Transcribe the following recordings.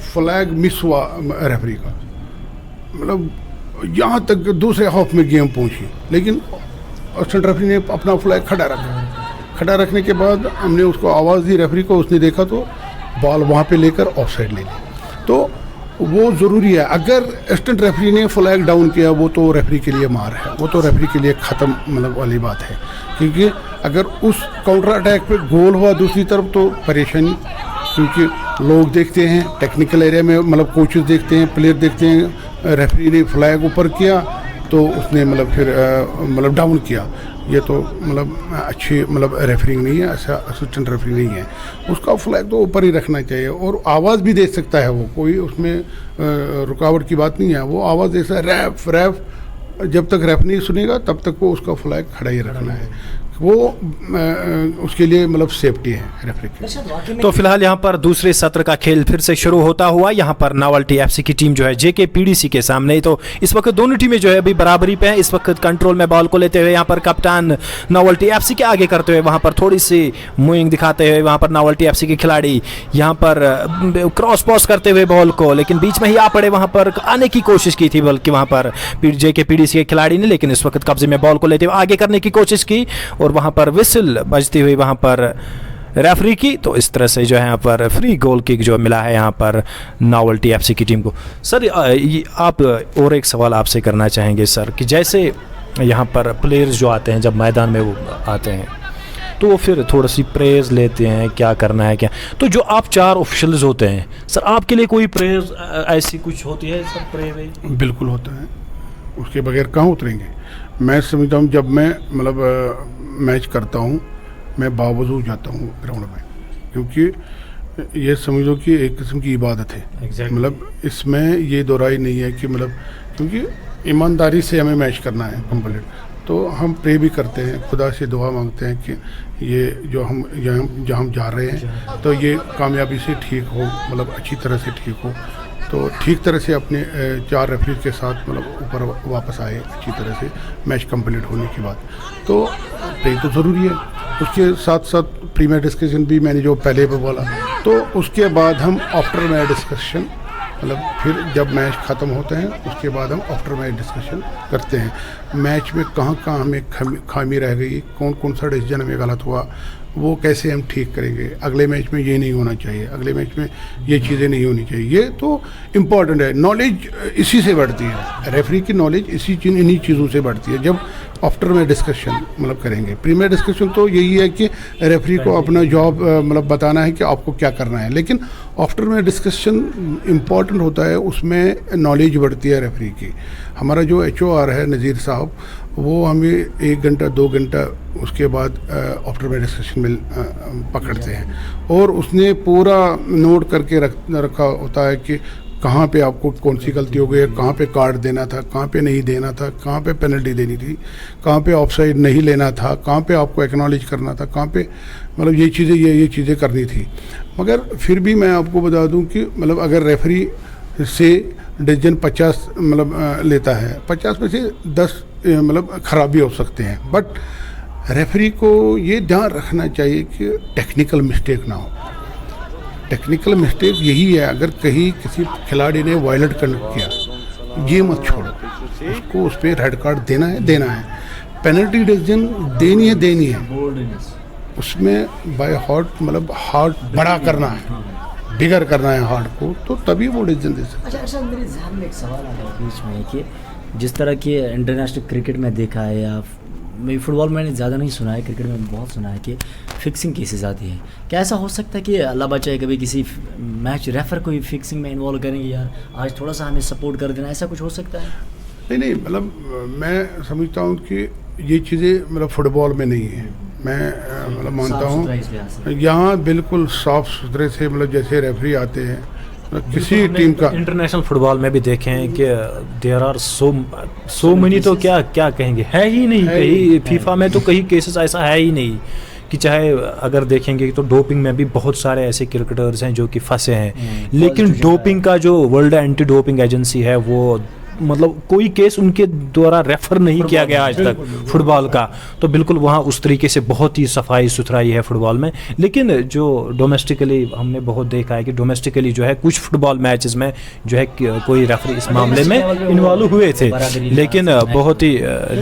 Flag miss हुआ referee का, मतलब यहाँ तक दूसरे हाफ में गेम पहुँची, लेकिन असिस्टेंट रेफरी ने अपना फ्लैग खड़ा रखा। खड़ा रखने के बाद हमने उसको आवाज़ दी रेफरी को, उसने देखा तो बॉल वहाँ पे लेकर ऑफ साइड ले ली। तो वो ज़रूरी है, अगर असिस्टेंट रेफरी ने फ्लैग डाउन किया वो तो रेफरी के लिए मार है, वो तो रेफरी के लिए ख़त्म मतलब वाली बात है, क्योंकि अगर उस काउंटर अटैक पे गोल हुआ दूसरी तरफ तो परेशानी, क्योंकि लोग देखते हैं टेक्निकल एरिया में, मतलब कोचेस देखते हैं, प्लेयर देखते हैं, रेफरी ने फ्लैग ऊपर किया तो उसने मतलब फिर मतलब डाउन किया, ये तो मतलब अच्छी मतलब रेफरिंग नहीं है, ऐसा असिस्टेंट रेफरी नहीं है। उसका फ्लैग तो ऊपर ही रखना चाहिए और आवाज़ भी दे सकता है वो, कोई उसमें रुकावट की बात नहीं है, वो आवाज़ दे सकता है रैफ रैफ, जब तक रैफ नहीं सुनेगा तब तक वो उसका फ्लैग खड़ा ही रखना है, वो उसके लिए मतलब सेफ्टी है रेफरी की। तो फिलहाल यहाँ पर दूसरे सत्र का खेल फिर से शुरू होता हुआ यहाँ पर नावल्टी एफसी की टीम जो है जेके पीडीसी के सामने, तो इस वक्त दोनों टीमें जो है अभी बराबरी पे हैं। इस वक्त कंट्रोल में बॉल को लेते हुए यहाँ पर कप्तान नावल्टी एफसी के आगे करते हुए वहाँ पर थोड़ी सी मूविंग दिखाते हुए वहाँ पर नावल्टी एफसी के खिलाड़ी यहाँ पर क्रॉस पॉस करते हुए बॉल को, लेकिन बीच में ही आ पड़े, वहाँ पर आने की कोशिश की थी बल्कि वहाँ पर जेके पीडीसी के खिलाड़ी ने, लेकिन इस वक्त कब्जे में बॉल को लेते हुए आगे करने की कोशिश की और वहाँ पर विसिल बजती हुई वहाँ पर रेफरी की। तो इस तरह से जो है यहाँ पर फ्री गोल किक जो मिला है यहाँ पर नावल्टी एफसी की टीम को। सर आप और एक सवाल आपसे करना चाहेंगे सर, कि जैसे यहाँ पर प्लेयर्स जो आते हैं जब मैदान में वो आते हैं तो वो फिर थोड़ी सी प्रेयर्स लेते हैं, क्या करना है क्या, तो जो आप 4 ऑफिशियल्स होते हैं सर, आपके लिए कोई प्रेयर्स ऐसी कुछ होती है सर? प्रेयर बिल्कुल होता है, उसके बगैर कहाँ उतरेंगे। मैं समझता हूँ जब मैं मतलब मैच करता हूँ मैं बावजूद जाता हूँ ग्राउंड में, क्योंकि ये समझो कि एक किस्म की इबादत है। मतलब इसमें ये दोहराई नहीं है कि मतलब, क्योंकि ईमानदारी से हमें मैच करना है कंप्लीट, तो हम प्रे भी करते हैं, खुदा से दुआ मांगते हैं कि ये जो हम जहाँ हम जा रहे हैं तो ये कामयाबी से ठीक हो, मतलब अच्छी तरह से ठीक हो, तो ठीक तरह से अपने 4 रेफरी के साथ मतलब ऊपर वापस आए अच्छी तरह से मैच कंप्लीट होने के बाद। तो प्रे तो ज़रूरी है, उसके साथ साथ प्री मैच डिस्कशन भी मैंने जो पहले पे बोला, तो उसके बाद हम आफ्टर मैच डिस्कशन, मतलब फिर जब मैच ख़त्म होते हैं उसके बाद हम आफ्टर मैच डिस्कशन करते हैं, मैच में कहाँ कहाँ हमें खामी रह गई, कौन कौन सा डिसीजन हमें गलत हुआ, वो कैसे हम ठीक करेंगे, अगले मैच में ये नहीं होना चाहिए, अगले मैच में ये चीज़ें नहीं होनी चाहिए। ये तो इम्पॉर्टेंट है, नॉलेज इसी से बढ़ती है, रेफरी की नॉलेज इन्हीं चीज़ों से बढ़ती है जब आफ्टर मैच डिस्कशन मतलब करेंगे। प्री मैच डिस्कशन तो यही है कि रेफरी को अपना जॉब मतलब बताना है कि आपको क्या करना है, लेकिन आफ्टर मैच डिस्कशन इम्पॉर्टेंट होता है, उसमें नॉलेज बढ़ती है रेफरी की। हमारा जो HOR है नज़ीर साहब, वो हमें 1 घंटा 2 घंटा उसके बाद आफ्टर मैच डिस्कशन में पकड़ते हैं, और उसने पूरा नोट करके रखा होता है कि कहाँ पे आपको कौन सी गलती हो गई है, कहाँ पे कार्ड देना था, कहाँ पे नहीं देना था, कहाँ पे पेनल्टी देनी थी, कहाँ पे ऑफसाइड नहीं लेना था, कहाँ पे आपको एक्नॉलेज करना था, कहाँ पे मतलब ये चीज़ें करनी थी। मगर फिर भी मैं आपको बता दूं कि मतलब अगर रेफरी से डिसीजन 50 मतलब लेता है, 50 में से 10 मतलब ख़राब भी हो सकते हैं, बट रेफरी को ये ध्यान रखना चाहिए कि टेक्निकल मिस्टेक ना हो। टेक्निकल मिस्टेक यही है, अगर कहीं किसी खिलाड़ी ने वायलेट कंडक्ट किया, ये मत छोड़ो, उसको उस पर रेड कार्ड देना है, पेनल्टी डिसीजन देनी है, उसमें बाय हार्ट मतलब हार्ट बड़ा करना है, बिगर करना है हार्ट को, तो तभी वो डिसीजन दे सकते हैं। अच्छा, मेरे ध्यान में एक सवाल आ रहा है बीच में कि जिस तरह की इंटरनेशनल क्रिकेट में देखा है, या मैं फुटबॉल मैंने ज़्यादा नहीं सुना है, क्रिकेट में बहुत सुना है कि फिक्सिंग केसेस आती हैं। क्या ऐसा हो सकता है कि अल्लाह बचाए कभी किसी मैच रेफर को फिक्सिंग में इन्वॉल्व करेंगे, यार आज थोड़ा सा हमें सपोर्ट कर देना, ऐसा कुछ हो सकता है? नहीं, मतलब मैं समझता हूँ कि ये चीज़ें मतलब फुटबॉल में नहीं है, मैं मतलब मानता हूँ यहाँ बिल्कुल साफ़ सुथरे से मतलब जैसे रेफरी आते हैं किसी टीम का। इंटरनेशनल फुटबॉल में भी देखें कि देयर आर सो मेनी, तो क्या कहेंगे, है ही नहीं कहीं फीफा में तो कहीं केसेस ऐसा है ही नहीं कि चाहे अगर देखेंगे तो डोपिंग में भी बहुत सारे ऐसे क्रिकेटर्स हैं जो कि फंसे हैं, लेकिन डोपिंग का जो वर्ल्ड एंटी डोपिंग एजेंसी है वो मतलब कोई केस उनके द्वारा रेफर नहीं किया गया आज तक फुटबॉल का, तो बिल्कुल वहाँ उस तरीके से बहुत ही सफाई सुथराई है फुटबॉल में। लेकिन जो डोमेस्टिकली हमने बहुत देखा है कि डोमेस्टिकली जो है कुछ फुटबॉल मैचेस में जो है कोई रेफरी इस मामले में इन्वॉल्व हुए थे, लेकिन बहुत ही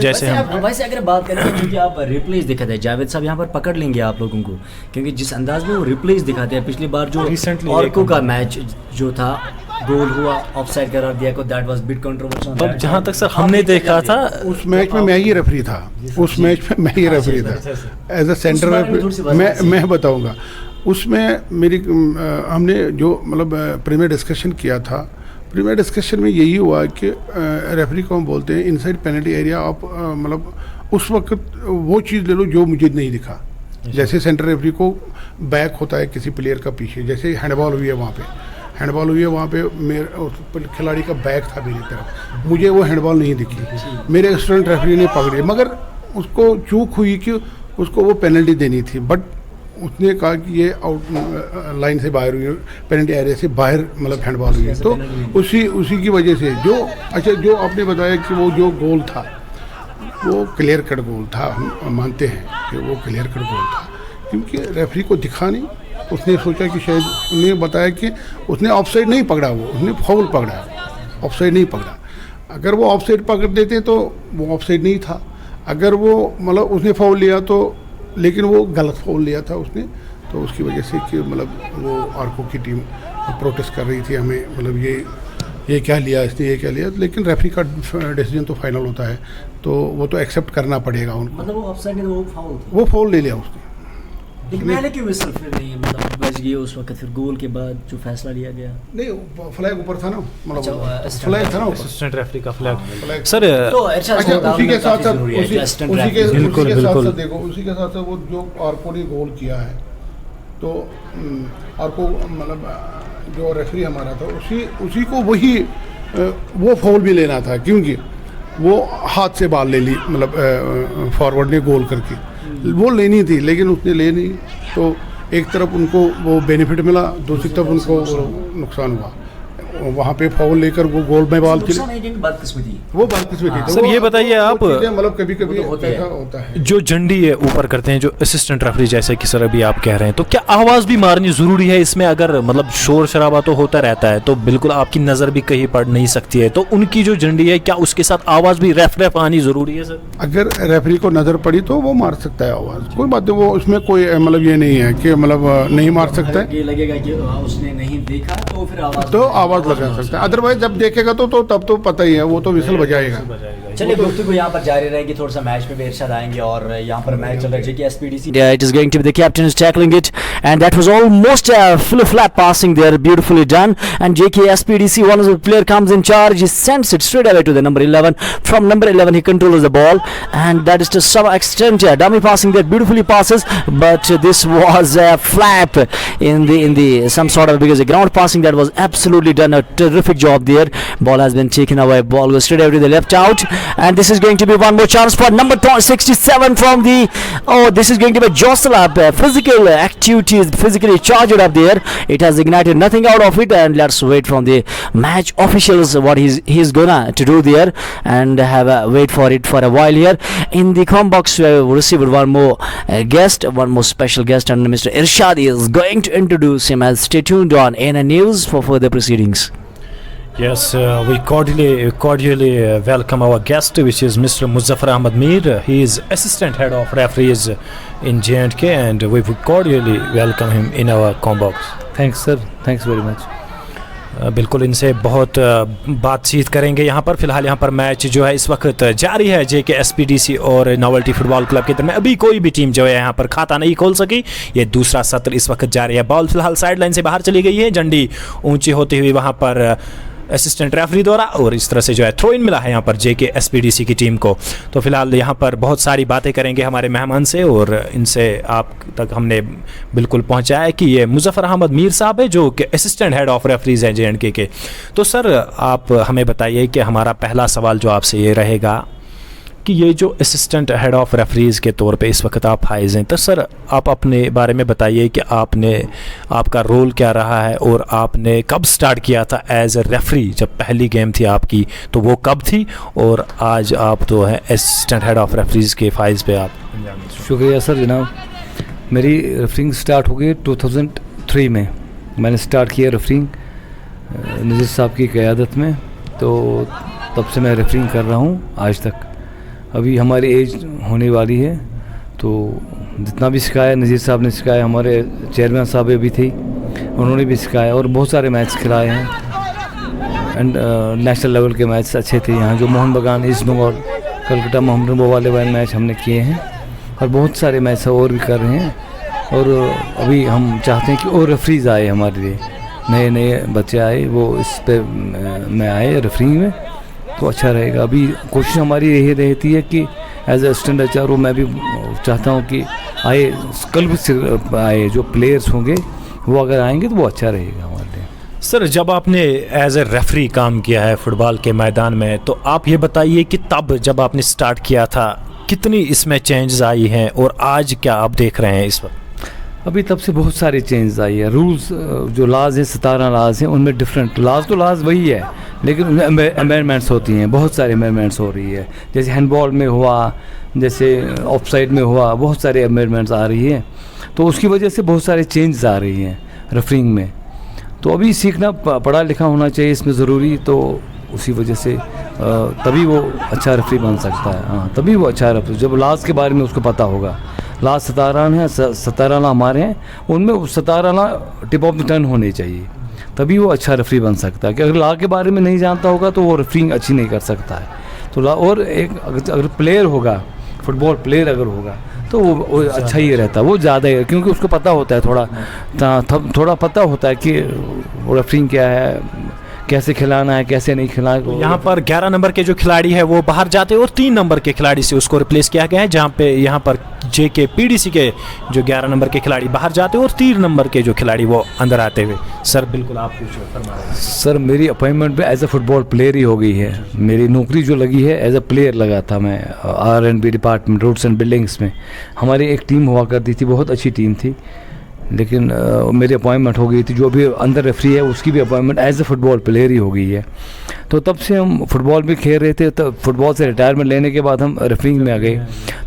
जैसे हम वैसे अगर बात करें तो क्योंकि आप रिप्लेस दिखाते हैं, जावेद साहब यहाँ पर पकड़ लेंगे आप लोगों को, क्योंकि जिस अंदाज में वो रिप्लेस दिखाते हैं, पिछली बार जो Recently ऑर्को का मैच जो था गोल हुआ, ऑफसाइड करार दिया को, दैट वाज बिट कंट्रोवर्शियल। अब जहाँ तक सर हमने देखा था उस मैच में मैं ही रेफरी था, उस मैच में मैं ही रेफरी था एज अ सेंटर रेफरी। मैं बताऊंगा उसमें मेरी हमने जो मतलब प्रीमियर डिस्कशन किया था, प्रीमियर डिस्कशन में यही हुआ कि रेफरी को हम बोलते हैं इनसाइड पेनल्टी एरिया, आप मतलब उस वक्त वो चीज़ ले लो जो मुझे नहीं दिखा। जैसे सेंटर रेफरी को बैक होता है किसी प्लेयर का पीछे, जैसे हैंडबॉल हुई है वहाँ पे, हैंडबॉल हुई है वहाँ पे मेरे खिलाड़ी का बैक था मेरी तरफ, मुझे वो हैंडबॉल नहीं दिखी, मेरे असिस्टेंट रेफरी ने पकड़ी, मगर उसको चूक हुई कि उसको वो पेनल्टी देनी थी, बट उसने कहा कि ये आउट लाइन से बाहर हुई है, पेनल्टी एरिया से बाहर मतलब हैंडबॉल हुई है। तो उसी की वजह से जो अच्छा जो आपने बताया कि वो जो गोल था वो क्लियर कट गोल था, हम मानते हैं कि वो क्लियर कट गोल था, क्योंकि रेफरी को दिखा नहीं, उसने सोचा कि शायद उन्हें बताया कि उसने ऑफसाइड नहीं पकड़ा, वो उसने फाउल पकड़ा, ऑफसाइड नहीं पकड़ा। अगर वो ऑफसाइड पकड़ देते तो वो ऑफसाइड नहीं था, अगर वो मतलब उसने फाउल लिया तो, लेकिन वो गलत फाउल लिया था उसने, तो उसकी वजह से कि मतलब वो आर्को की टीम प्रोटेस्ट कर रही थी हमें, मतलब ये क्या लिया इसने, ये क्या लिया, लेकिन रेफरी का डिसीजन तो फाइनल होता है, तो वो तो एक्सेप्ट करना पड़ेगा उनको। मतलब वो ऑफसाइड है, वो फाउल ले लिया उसने। लेकिन पहले क्यों विसल फिर नहीं मतलब बच गई उस वक्त, फिर गोल के बाद जो फैसला लिया गया? नहीं, फ्लैग ऊपर था ना, मतलब अच्छा, फ्लैग था ना, असिस्टेंट रेफरी का फ्लैग फ्लैग। सर तो अच्छा उसी के साथ साथ बिल्कुल बिल्कुल देखो, उसी के साथ साथ वो जो आर्को ने गोल किया है, तो आर्को मतलब जो रेफरी हमारा था उसी को वही वो फाउल भी लेना था, क्योंकि वो हाथ से बाल ले ली, मतलब फॉरवर्ड ने गोल करके वो लेनी थी, लेकिन उसने ले नहीं, तो एक तरफ उनको वो बेनिफिट मिला, दूसरी तरफ उनको नुकसान हुआ, वहाँ पे फाउल लेकर वो गोल में बाल चले, वो बदकिस्मती थी। सर ये बताइए आप, मतलब कभी कभी होता है जो झंडी है ऊपर करते हैं जो असिस्टेंट रेफरी, जैसे कि सर अभी आप कह रहे हैं, तो क्या आवाज भी मारनी जरूरी है इसमें? अगर मतलब शोर शराबा तो होता रहता है, तो बिल्कुल आपकी नजर भी कहीं पड़ नहीं सकती है, तो उनकी जो झंडी है क्या उसके साथ आवाज भी रेफ आनी जरूरी है सर? अगर रेफरी को नजर पड़ी तो वो मार सकता है आवाज, कोई बात नहीं, वो उसमें कोई मतलब ये नहीं है कि मतलब नहीं मार सकता है, लगेगा कि उसने नहीं देखा तो फिर आवाज लगा सकता है, अदरवाइज जब देखेगा तो तब तो पता ही है, वो तो विसल बजाएगा। चलिए गुफ्तगू यहाँ पर जारी रहेगी, थोड़ा सा मैच पे भी इरशाद आएंगे, और यहाँ पर मैच चल रहा है जेके एसपीडीसी। It is going to be the captain is tackling it, and that was almost a flip-flap passing there, beautifully done. And JK SPDC, one of the player comes in charge, he sends it straight away to the number 11. From number 11, he controls the ball, and that is to some extent dummy passing that beautifully passes, but this was a flap in the some sort of, because the ground passing that was absolutely done, a terrific job there. Ball has been taken away, ball goes straight away to the left out, and this is going to be one more chance for number 67 from the, this is going to be jostle up, physical activities, physically charged up there. It has ignited nothing out of it, and let's wait from the match officials what he's gonna to do there, and have a wait for it for a while here. In the com box we have received one more guest, one more special guest, and Mr. Irshad is going to introduce him. As stay tuned on ANN News for further proceedings. Yes, we cordially welcome our guest, which is Mr. Muzaffar Ahmad Mir. He is assistant head of referees in J&K, and we would cordially welcome him in our com box. Thanks sir, thanks very much. बिल्कुल इनसे बहुत बातचीत करेंगे यहाँ पर। फिलहाल यहाँ पर मैच जो है इस वक्त जारी है जेके एसपीडीसी और नोवेल्टी फुटबॉल क्लब के दरमियान। अभी कोई भी टीम जो है यहाँ पर खाता नहीं खोल सकी, ये दूसरा सत्र इस वक्त जारी है। बॉल फिलहाल साइड लाइन से बाहर चली गई है, झंडी ऊंची होती हुई वहाँ पर असिस्टेंट रेफरी द्वारा, और इस तरह से जो है थ्रो इन मिला है यहाँ पर जेके एसपीडीसी की टीम को। तो फिलहाल यहाँ पर बहुत सारी बातें करेंगे हमारे मेहमान से, और इनसे आप तक हमने बिल्कुल पहुँचाया है कि ये मुजफ्फर अहमद मीर साहब है जो कि असिस्टेंट हेड ऑफ रेफरीज हैं J&K के। तो सर आप हमें बताइए कि हमारा पहला सवाल जो आपसे ये रहेगा कि ये जो असिस्टेंट हेड ऑफ रेफरीज के तौर पे इस वक्त आप फाइज हैं, तो सर आप अपने बारे में बताइए कि आपका रोल क्या रहा है और आपने कब स्टार्ट किया था एज ए रेफरी। जब पहली गेम थी आपकी तो वो कब थी, और आज आप तो है असिस्टेंट हेड ऑफ रेफरीज के फाइज पे आप। शुक्रिया सर जनाब। मेरी रेफरिंग स्टार्ट हो गई 2003 में। मैंने स्टार्ट किया रेफरिंग नज़ीर साहब की क़यादत में, तो तब से मैं रेफरिंग कर रहा हूँ आज तक। अभी हमारी एज होने वाली है, तो जितना भी सिखाया नज़ीर साहब ने सिखाया, हमारे चेयरमैन साहब भी थे, उन्होंने भी सिखाया और बहुत सारे मैच खिलाए हैं। एंड नेशनल लेवल के मैच अच्छे थे यहाँ, जो मोहन बगान, ईस्ट बंगाल, कलकत्ता, मोहम्मद वाले मैच हमने किए हैं और बहुत सारे मैच और भी कर रहे हैं। और अभी हम चाहते हैं कि और रेफरीज आए हमारे लिए, नए नए बच्चे आए, वो इस पे में आए रेफरिंग में, तो अच्छा रहेगा। अभी कोशिश हमारी यही रहती है कि एज ए असिस्टेंट एचआर मैं भी चाहता हूँ कि आए, कल भी आए, जो प्लेयर्स होंगे वो अगर आएंगे तो वो अच्छा रहेगा हमारे लिए। सर जब आपने एज ए रेफरी काम किया है फुटबॉल के मैदान में, तो आप ये बताइए कि तब जब आपने स्टार्ट किया था कितनी इसमें चेंजेस आई हैं और आज क्या आप देख रहे हैं इस वक्त? अभी तब से बहुत सारे चेंज आई है। रूल्स जो लाज है, 17 लाज हैं, उनमें डिफरेंट लाज तो लाज वही है, लेकिन उनमें अमेंडमेंट्स होती हैं, बहुत सारे अमेंडमेंट्स हो रही है। जैसे हैंडबॉल में हुआ, जैसे ऑफसाइड में हुआ, बहुत सारे अमेंडमेंट्स आ रही हैं, तो उसकी वजह से बहुत सारे चेंजेस आ रही हैं रेफरिंग में। तो अभी सीखना, पढ़ा लिखा होना चाहिए इसमें ज़रूरी, तो उसी वजह से तभी वो अच्छा रेफरी बन सकता है। हाँ, तभी वो अच्छा रेफरी, जब लाज के बारे में उसको पता होगा। लास्ट 17 रन है, 17 रन हमारे हैं, उनमें 17 run tip of the turn होने चाहिए, तभी वो अच्छा रेफरी बन सकता है। कि अगर लॉ के बारे में नहीं जानता होगा तो वो रेफरिंग अच्छी नहीं कर सकता है। तो लॉ, और एक अगर प्लेयर होगा, फुटबॉल प्लेयर अगर होगा तो वो अच्छा ही रहता है, वो ज़्यादा है, क्योंकि उसको पता होता है, थोड़ा पता होता है कि वो रेफरिंग क्या है, कैसे खिलाना है, कैसे नहीं खिलाना है। यहाँ पर 11 नंबर के जो खिलाड़ी है वो बाहर जाते हैं और 3 नंबर के खिलाड़ी से उसको रिप्लेस किया गया है, जहाँ पे यहाँ पर जेके पीडीसी के जो 11 नंबर के खिलाड़ी बाहर जाते हैं और 3 नंबर के जो खिलाड़ी वो अंदर आते हुए। सर बिल्कुल आप पूछो। सर मेरी अपॉइंटमेंट पे एज ए फुटबॉल प्लेयर ही हो गई है। मेरी नौकरी जो लगी है एज ए प्लेयर लगा था मैं, R&B department, roads and buildings में। हमारी एक टीम हुआ करती थी, बहुत अच्छी टीम थी, लेकिन मेरी अपॉइंटमेंट हो गई थी। जो भी अंदर रेफरी है उसकी भी appointment as a football player ही हो गई है। तो तब से हम फुटबॉल भी खेल रहे थे, तब फुटबॉल से रिटायरमेंट लेने के बाद हम रेफरिंग में आ गए।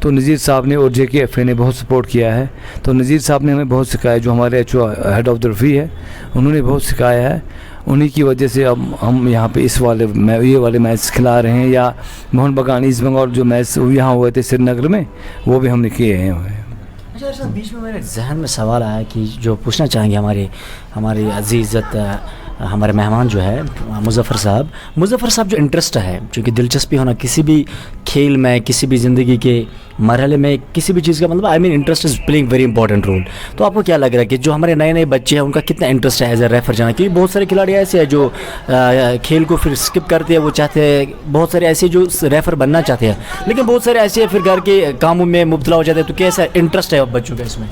तो नज़ीर साहब ने और JKFA ने बहुत सपोर्ट किया है। तो नज़ीर साहब ने हमें बहुत सिखाया, जो हमारे हेड ऑफ द रेफरी है, उन्होंने बहुत सिखाया है। उन्हीं की वजह से अब हम यहाँ पे ये वाले मैच खिला रहे हैं, या मोहन बगान, ईस्ट बंगाल जो मैच यहाँ हुए थे श्रीनगर में, वो भी हमने किए हैं। अच्छा सर, बीच में मेरे जहन में सवाल आया कि जो पूछना चाहेंगे हमारे अजीज़त हमारे मेहमान जो है मुज़फ़्फ़र साहब जो इंटरेस्ट है, चूँकि दिलचस्पी होना किसी भी खेल में, किसी भी ज़िंदगी के मरहले में, किसी भी चीज़ का मतलब interest is playing very important role. तो आपको क्या लग रहा है कि जो हमारे नए बच्चे हैं उनका कितना इंटरेस्ट है एज ए रेफर जाना? क्योंकि बहुत सारे खिलाड़ी ऐसे हैं जो खेल को फिर स्किप करते हैं, वो चाहते हैं, बहुत सारे ऐसे जो रेफर बनना चाहते हैं, लेकिन बहुत सारे ऐसे फिर घर के कामों में मुब्तला हो जाते हैं। तो कैसा इंटरेस्ट है बच्चों का इसमें?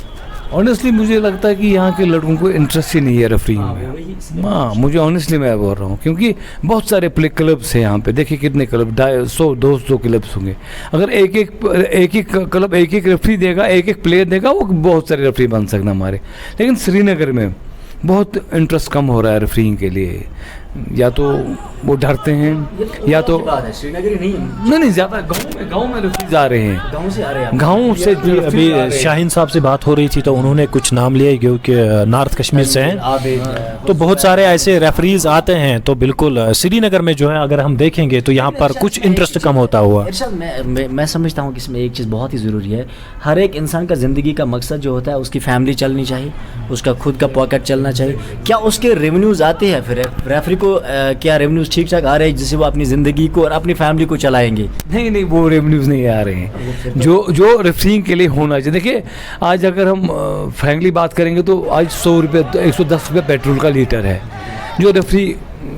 ऑनेस्टली मुझे लगता है कि यहाँ के लड़कों को इंटरेस्ट ही नहीं है रेफरिंग में। हाँ, मुझे ऑनेस्टली मैं बोल रहा हूँ, क्योंकि बहुत सारे प्ले क्लब्स हैं यहाँ पे। देखिए कितने क्लब, 100-200 क्लब्स होंगे। अगर एक क्लब एक रेफरी देगा, एक प्लेयर देगा, वो बहुत सारे रेफरी बन सकते हमारे। लेकिन श्रीनगर में बहुत इंटरेस्ट कम हो रहा है रेफरिंग के लिए, या तो वो डरते हैं, या तो श्रीनगर ही नहीं ज़्यादा गाँव में रेफरीज आ रहे हैं, गाँव से आ रहे हैं। गाँव से अभी शाहीन साहब से बात हो रही थी तो उन्होंने कुछ नाम लिए, क्योंकि नॉर्थ कश्मीर से हैं, तो बहुत सारे ऐसे रेफरीज आते हैं। तो बिल्कुल श्रीनगर में जो है अगर हम देखेंगे तो यहाँ पर कुछ इंटरेस्ट कम होता हुआ। मैं समझता हूँ कि इसमें एक चीज़ बहुत ही ज़रूरी है। हर एक इंसान का ज़िंदगी का मकसद जो होता है, उसकी फैमिली चलनी चाहिए, उसका खुद का पॉकेट चलना चाहिए। क्या उसके रेवेन्यूज़ आते हैं? फिर रेफरी को क्या रेवेन्यूज़ ठीक ठाक आ रहे हैं जिससे वो अपनी ज़िंदगी को और अपनी फैमिली को चलाएंगे? नहीं, वो रेवेन्यूज़ नहीं आ रहे हैं जो रेफरिंग के लिए होना चाहिए। देखिए आज अगर हम फ्रैंकली बात करेंगे तो आज 100 रुपये 110 रुपये पेट्रोल का लीटर है। जो रेफरी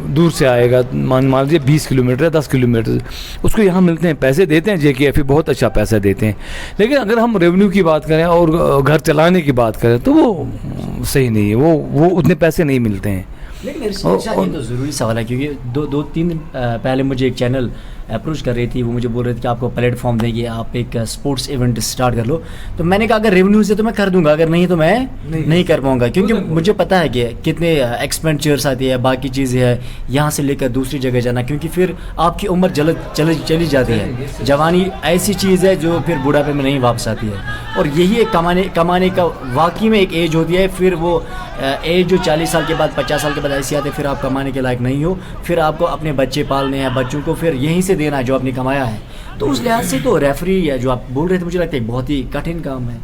दूर से आएगा, मान लीजिए 20 किलोमीटर या 10 किलोमीटर, उसको यहाँ मिलते हैं, पैसे देते हैं, JKFA बहुत अच्छा पैसा देते हैं। लेकिन अगर हम रेवेन्यू की बात करें और घर चलाने की बात करें तो वो सही नहीं है, वो उतने पैसे नहीं मिलते हैं। लेकिन ये तो ज़रूरी सवाल है, क्योंकि 2-3 पहले मुझे एक चैनल अप्रोच कर रही थी, वो मुझे बोल रहे थे कि आपको प्लेटफॉर्म देंगे, आप एक स्पोर्ट्स इवेंट स्टार्ट कर लो। तो मैंने कहा अगर रेवेन्यूज है तो मैं कर दूंगा, अगर नहीं तो मैं नहीं कर पाऊंगा, क्योंकि मुझे पता है कि कितने एक्सपेंडिचर्स आती है, बाकी चीज़ें हैं, यहाँ से लेकर दूसरी जगह जाना, क्योंकि फिर आपकी उम्र चली जाती है। जवानी ऐसी चीज़ है जो फिर बुढ़ापे में नहीं वापस आती है, और यही एक कमाने का वाकई में एक एज होती है। फिर वो एज जो 40 साल के बाद 50 साल के बाद ऐसी आती है, फिर आप कमाने के लायक नहीं हो, फिर आपको अपने बच्चे पालने हैं, बच्चों को फिर यहीं से देना है जो आपने कमाया है। तो उस लिहाज से तो रेफरी या जो आप बोल रहे थे, मुझे लगता है बहुत ही कठिन काम है।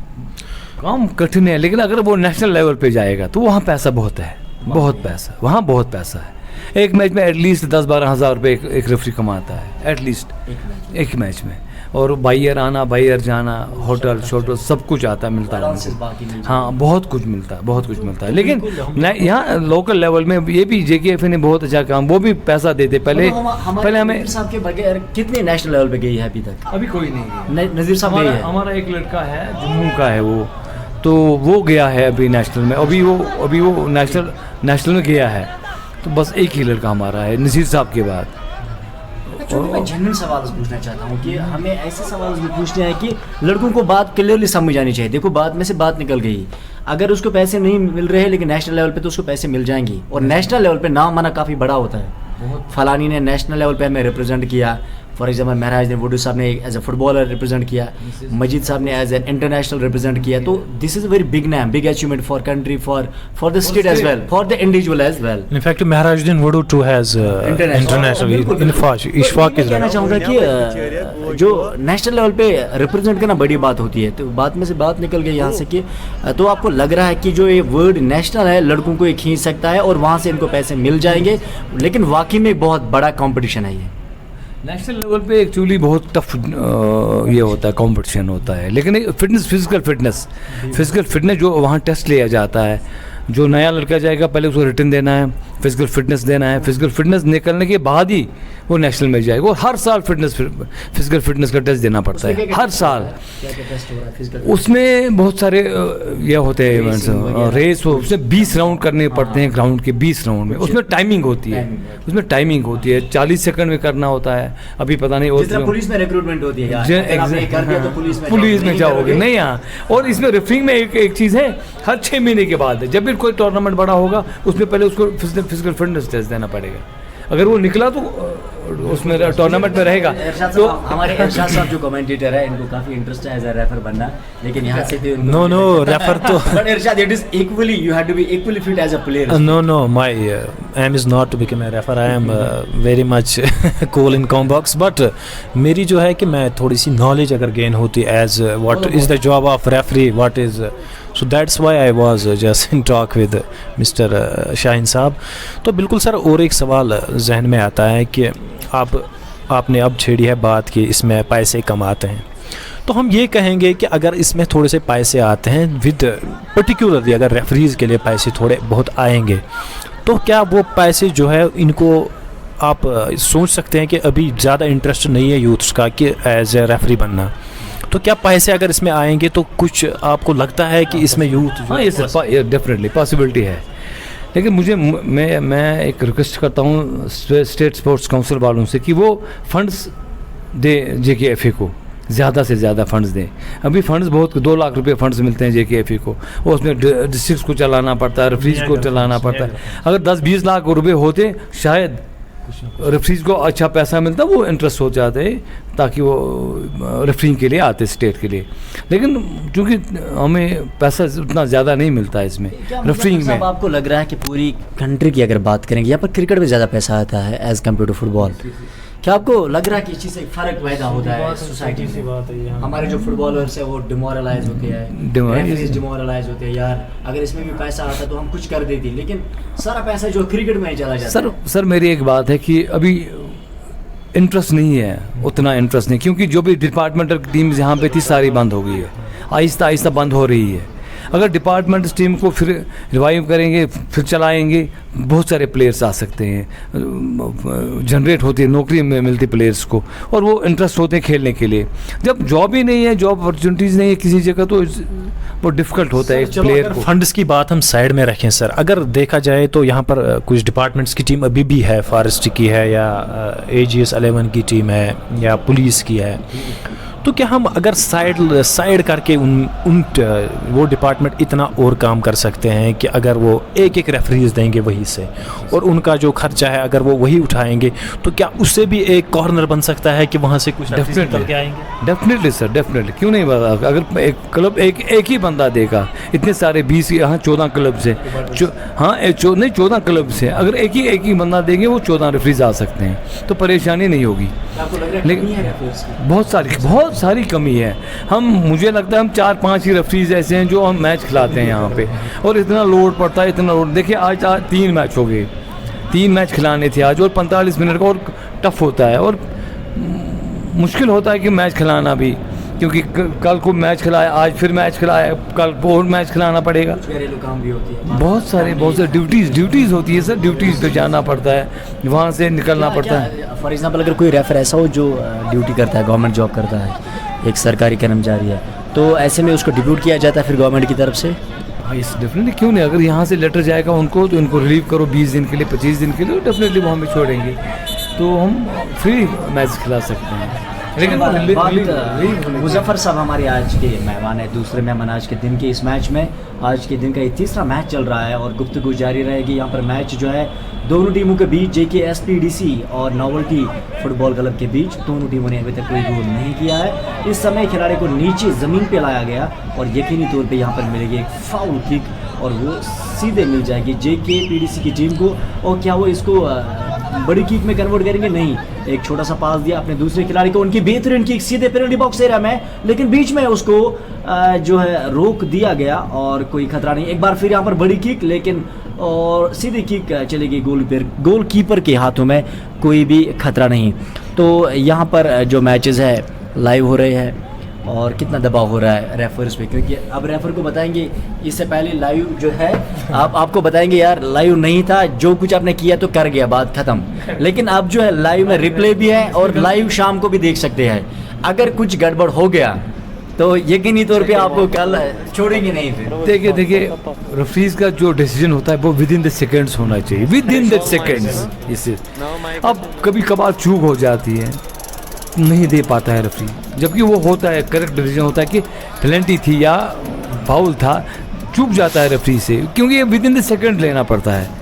काम कठिन है, लेकिन अगर वो नेशनल लेवल पे जाएगा तो वहाँ पैसा बहुत है, बहुत पैसा, वहाँ बहुत पैसा है। एक मैच में एटलीस्ट 10-12 हज़ार रुपये एक रेफरी कमाता है, एटलीस्ट एक मैच में। और बाइयर आना, बाइयर जाना, होटल शोटल सब कुछ आता मिलता है उनको। हाँ, बहुत कुछ मिलता है। लेकिन यहाँ लोकल लेवल में ये भी JKF ने बहुत अच्छा काम, वो भी पैसा देते। पहले हमें साहब के बगैर कितने नेशनल लेवल पे गई है अभी तक? अभी कोई नहीं। नज़ीर साहब गई है। हमारा एक लड़का है, जम्मू का है वो, तो वो गया है अभी नेशनल में, अभी वो नेशनल में गया है। तो बस एक ही लड़का हमारा है नज़ीर साहब के बाद। मैं जनरल सवाल पूछना चाहता हूँ कि हमें ऐसे सवाल भी पूछने हैं कि लड़कों को बात क्लियरली समझ आनी चाहिए। देखो, बात में से बात निकल गई, अगर उसको पैसे नहीं मिल रहे लेकिन नेशनल लेवल पे तो उसको पैसे मिल जाएंगी, और नेशनल लेवल पे नाम माना काफ़ी बड़ा होता है। फलानी ने नेशनल लेवल पे हमें रिप्रेजेंट किया, फॉर एग्जाम्पल महराज ने वुडू साहब ने एज ए फुटबॉलर रिप्रेजेंट किया, मजीद साहब ने एज एन इंटरनेशनल रिप्रेजेंट किया। तो this is a very big name, big achievement for country, for the state as well, for the individual as well. In fact, Maharajuddin Voodoo too has international. Ishfaq is कहना चाहूँगा कि जो national level पे represent करना बड़ी बात होती है। तो बात में से बात निकल गई यहाँ से कि तो आपको लग रहा है कि जो ये वर्ड नेशनल है लड़कों को ये खींच सकता है और वहाँ से इनको पैसे मिल जाएंगे, लेकिन वाकई में बहुत बड़ा कॉम्पिटिशन है ये। नेशनल लेवल पे एक्चुअली बहुत टफ ये होता है, कंपटीशन होता है। लेकिन फिजिकल फिटनेस जो वहाँ टेस्ट लिया जाता है, जो नया लड़का जाएगा पहले उसको रिटर्न देना है, फिजिकल फिटनेस देना है, फिजिकल फिटनेस निकलने के बाद ही वो नेशनल में जाएगा। और हर साल फिजिकल फिटनेस का टेस्ट देना पड़ता है, हर साल। उसमें बहुत सारे ये होते हैं इवेंट्स, रेस हो, उसमें 20 राउंड करने पड़ते हैं, ग्राउंड के 20 राउंड में। उसमें टाइमिंग होती है, 40 सेकंड में करना होता है। अभी पता नहीं, और पुलिस में रिक्रूटमेंट होती है, पुलिस में जाओगे नहीं यहाँ। और इसमें रेफरिंग में एक चीज़ है, हर 6 महीने के बाद जब भी कोई टूर्नामेंट बड़ा होगा उसमें पहले उसको फिजिकल फिटनेस टेस्ट देना पड़ेगा। अगर वो निकला तो उसमें टूर्नामेंट में रहेगा। तो हमारे इरशाद साहब जो कमेंटेटर है, इनको काफी इंटरेस्ट है एज अ रेफर बनना, लेकिन यहाँ से तो नो रेफर तो but Irshad, it is equally, you have to be equally fit as a player. No my aim is not to become a refer, I am very much cool in combox. But मेरी जो है कि मैं थोड़ी सी knowledge अगर gain होती as what is the job of referee, what is, so that's why I was just in talk with mister Shaheen साहब। तो बिल्कुल सर, और एक सवाल जहन में आता है कि आपने अब छेड़ी है बात कि इसमें पैसे कमाते हैं, तो हम ये कहेंगे कि अगर इसमें थोड़े से पैसे आते हैं, विद पर्टिकुलरली अगर रेफरीज़ के लिए पैसे थोड़े बहुत आएंगे, तो क्या वो पैसे जो है इनको आप सोच सकते हैं कि अभी ज़्यादा इंटरेस्ट नहीं है यूथ्स का कि एज ए रेफरी बनना, तो क्या पैसे अगर इसमें आएंगे तो कुछ आपको लगता है कि इसमें यूथ? हाँ, ये डेफिनेटली पॉसिबिलिटी है। लेकिन मैं एक रिक्वेस्ट करता हूँ स्टेट स्पोर्ट्स काउंसिल वालों से कि वो फंड्स दे JKFA को, ज़्यादा से ज़्यादा फंड्स दें। अभी फंड्स बहुत 2 लाख रुपए फंड्स मिलते हैं JKFA को, और उसमें डिस्ट्रिक्ट को चलाना पड़ता है, रेफरीज को चलाना पड़ता है। अगर 10-20 लाख रुपए होते शायद रेफरीज को अच्छा पैसा मिलता, वो इंटरेस्ट हो जाते ताकि वो रेफरिंग के लिए आते स्टेट के लिए। लेकिन क्योंकि हमें पैसा उतना ज़्यादा नहीं मिलता है इसमें रेफरिंग में। आपको लग रहा है कि पूरी कंट्री की अगर बात करेंगे, यहाँ पर क्रिकेट में ज़्यादा पैसा आता है एज़ कम्पेयर टू फुटबॉल, क्या आपको लग रहा है कि इस चीज़ से फ़र्क पैदा होता है सोसाइटी में? हमारे जो फुटबॉलर्स है वो डिमोरलाइज होते हैं, डिमोरलाइज होते हैं, यार अगर इसमें भी पैसा आता तो हम कुछ कर देती, लेकिन सारा पैसा जो क्रिकेट में ही चला जाता है। सर मेरी एक बात है कि अभी इंटरेस्ट नहीं है, उतना इंटरेस्ट नहीं, क्योंकि जो भी डिपार्टमेंटल टीम्स यहाँ पे थी सारी बंद हो गई है, आहिस्ता आहिस्ता बंद हो रही है। अगर डिपार्टमेंट टीम को फिर रिवाइव करेंगे, फिर चलाएंगे, बहुत सारे प्लेयर्स आ सकते हैं, जनरेट होती है, नौकरी मिलती प्लेयर्स को, और वो इंटरेस्ट होते हैं खेलने के लिए। जब जॉब ही नहीं है, जॉब अपॉर्चुनिटीज़ नहीं है किसी जगह, तो वो डिफ़िकल्ट होता है एक प्लेयर को। फंड्स की बात हम साइड में रखें सर, अगर देखा जाए तो यहाँ पर कुछ डिपार्टमेंट्स की टीम अभी भी है, फॉरेस्ट की है या AGS 11 की टीम है या पुलिस की है, तो क्या हम अगर साइड करके वो डिपार्टमेंट इतना और काम कर सकते हैं कि अगर वो एक रेफरीज देंगे वहीं से, और उनका जो खर्चा है अगर वो वही उठाएंगे, तो क्या उससे भी एक कॉर्नर बन सकता है कि वहाँ से कुछ निकल के आएंगे? डेफिनेटली सर, डेफिनेटली, क्यों नहीं बता। अगर एक क्लब एक ही बंदा देगा, इतने सारे 20 यहाँ 14 क्लब से, हाँ 14 क्लब से, अगर एक ही बंदा देंगे वो 14 रेफरीज आ सकते हैं, तो परेशानी नहीं होगी। लेकिन बहुत सारी कमी है। मुझे लगता है हम 4-5 ही रेफरीज ऐसे हैं जो हम मैच खिलाते हैं यहाँ पे, और इतना लोड पड़ता है, इतना लोड। देखिए आज 3 मैच हो गए, 3 मैच खिलाने थे आज, और 45 मिनट का, और टफ होता है और मुश्किल होता है कि मैच खिलाना भी, क्योंकि कल को मैच खिलाया, आज फिर मैच खिलाया, कल और मैच खिलाना पड़ेगा। घरेलू काम भी होती है, बहुत सारे ड्यूटीज़ होती है सर, ड्यूटीज़ पे जाना पड़ता है, वहाँ से निकलना पड़ता है। फॉर एग्जांपल अगर कोई रेफर ऐसा हो जो ड्यूटी करता है, गवर्नमेंट जॉब करता है, एक सरकारी कर्मचारी है, तो ऐसे में उसको डिप्यूट किया जाता है फिर गवर्नमेंट की तरफ से? हाँ, इस डेफिनेटली, क्यों नहीं। अगर यहाँ से लेटर जाएगा उनको, तो उनको रिलीव करो 20 दिन के लिए, 25 दिन के लिए, डेफिनेटली वो हमें छोड़ेंगे, तो हम फ्री मैच खिला सकते हैं। लेकिन मुजफ्फर साहब हमारे आज के मेहमान है, दूसरे मेहमान आज के दिन के इस मैच में। आज के दिन का ये तीसरा मैच चल रहा है और गुफ्तगू जारी रहेगी। यहाँ पर मैच जो है दोनों टीमों के बीच, JK SPDC और नॉवल्टी फुटबॉल क्लब के बीच, दोनों टीमों ने अभी तक कोई गोल नहीं किया है। इस समय खिलाड़ी को नीचे ज़मीन पे लाया गया और यकीनी तौर पे यहाँ पर मिलेगी एक फाउल किक और वो सीधे मिल जाएगी JK PDC की टीम को। और क्या वो इसको बड़ी किक में कन्वर्ट करेंगे? नहीं, एक छोटा सा पास दिया अपने दूसरे खिलाड़ी को, उनकी बेहतरीन किक सीधे पेनल्टी बॉक्स एरिया में, लेकिन बीच में उसको जो है रोक दिया गया और कोई खतरा नहीं। एक बार फिर यहाँ पर बड़ी किक, लेकिन और सीधी किक चली गई गोलकीपर के हाथों में, कोई भी खतरा नहीं। तो यहाँ पर जो मैचेस है लाइव हो रहे हैं और कितना दबाव हो रहा है रेफर्स पे, क्योंकि अब रेफर को बताएंगे, इससे पहले लाइव जो है आपको बताएंगे यार लाइव नहीं था, जो कुछ आपने किया तो कर गया, बात खत्म। लेकिन अब जो है लाइव में रिप्ले भी है और लाइव शाम को भी देख सकते हैं। अगर कुछ गड़बड़ हो गया तो यकीनी तौर पे आपको कल छोड़ेंगे नहीं। फिर देखिए रेफरीज का जो डिसीजन होता है वो विद इन द सेकेंड्स होना चाहिए, विद इन द सेकेंड्स। इससे अब कभी कभार चूक हो जाती है, नहीं दे पाता है रेफरी, जबकि वो होता है करेक्ट डिसीजन होता है कि पेनल्टी थी या फाउल था, चूक जाता है रेफरी से, क्योंकि ये विद इन द सेकंड लेना पड़ता है।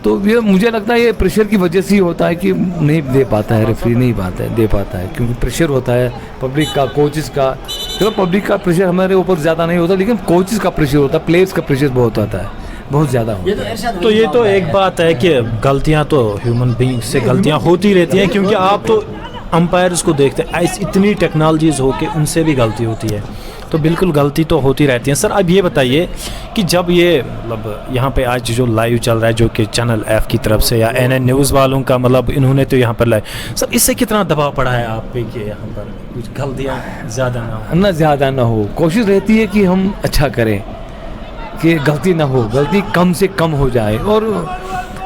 तो ये मुझे लगता है ये प्रेशर की वजह से ही होता है कि नहीं दे पाता है रेफरी, नहीं दे पाता है, क्योंकि प्रेशर होता है पब्लिक का, कोचेस का। चलो पब्लिक का प्रेशर हमारे ऊपर ज़्यादा नहीं होता, लेकिन कोचेस का प्रेशर होता है, प्लेयर्स का प्रेशर बहुत होता है, बहुत ज़्यादा होता है। तो ये तो एक बात है कि गलतियां तो ह्यूमन बीइंग से गलतियां होती रहती हैं, क्योंकि आप तो अंपायर्स को देखते हैं, इतनी टेक्नोलॉजीज़ हो के उनसे भी गलती होती है, तो बिल्कुल गलती तो होती रहती है। सर अब ये बताइए कि जब ये मतलब यहाँ पे आज जो लाइव चल रहा है, जो कि चैनल F की तरफ से या NN न्यूज़ वालों का, मतलब इन्होंने तो यहाँ पर लाइव, सर इससे कितना दबाव पड़ा है आप पे कि यहाँ पर कुछ गलतियाँ ज़्यादा ना हो? कोशिश रहती है कि हम अच्छा करें, कि गलती ना हो, गलती कम से कम हो जाए। और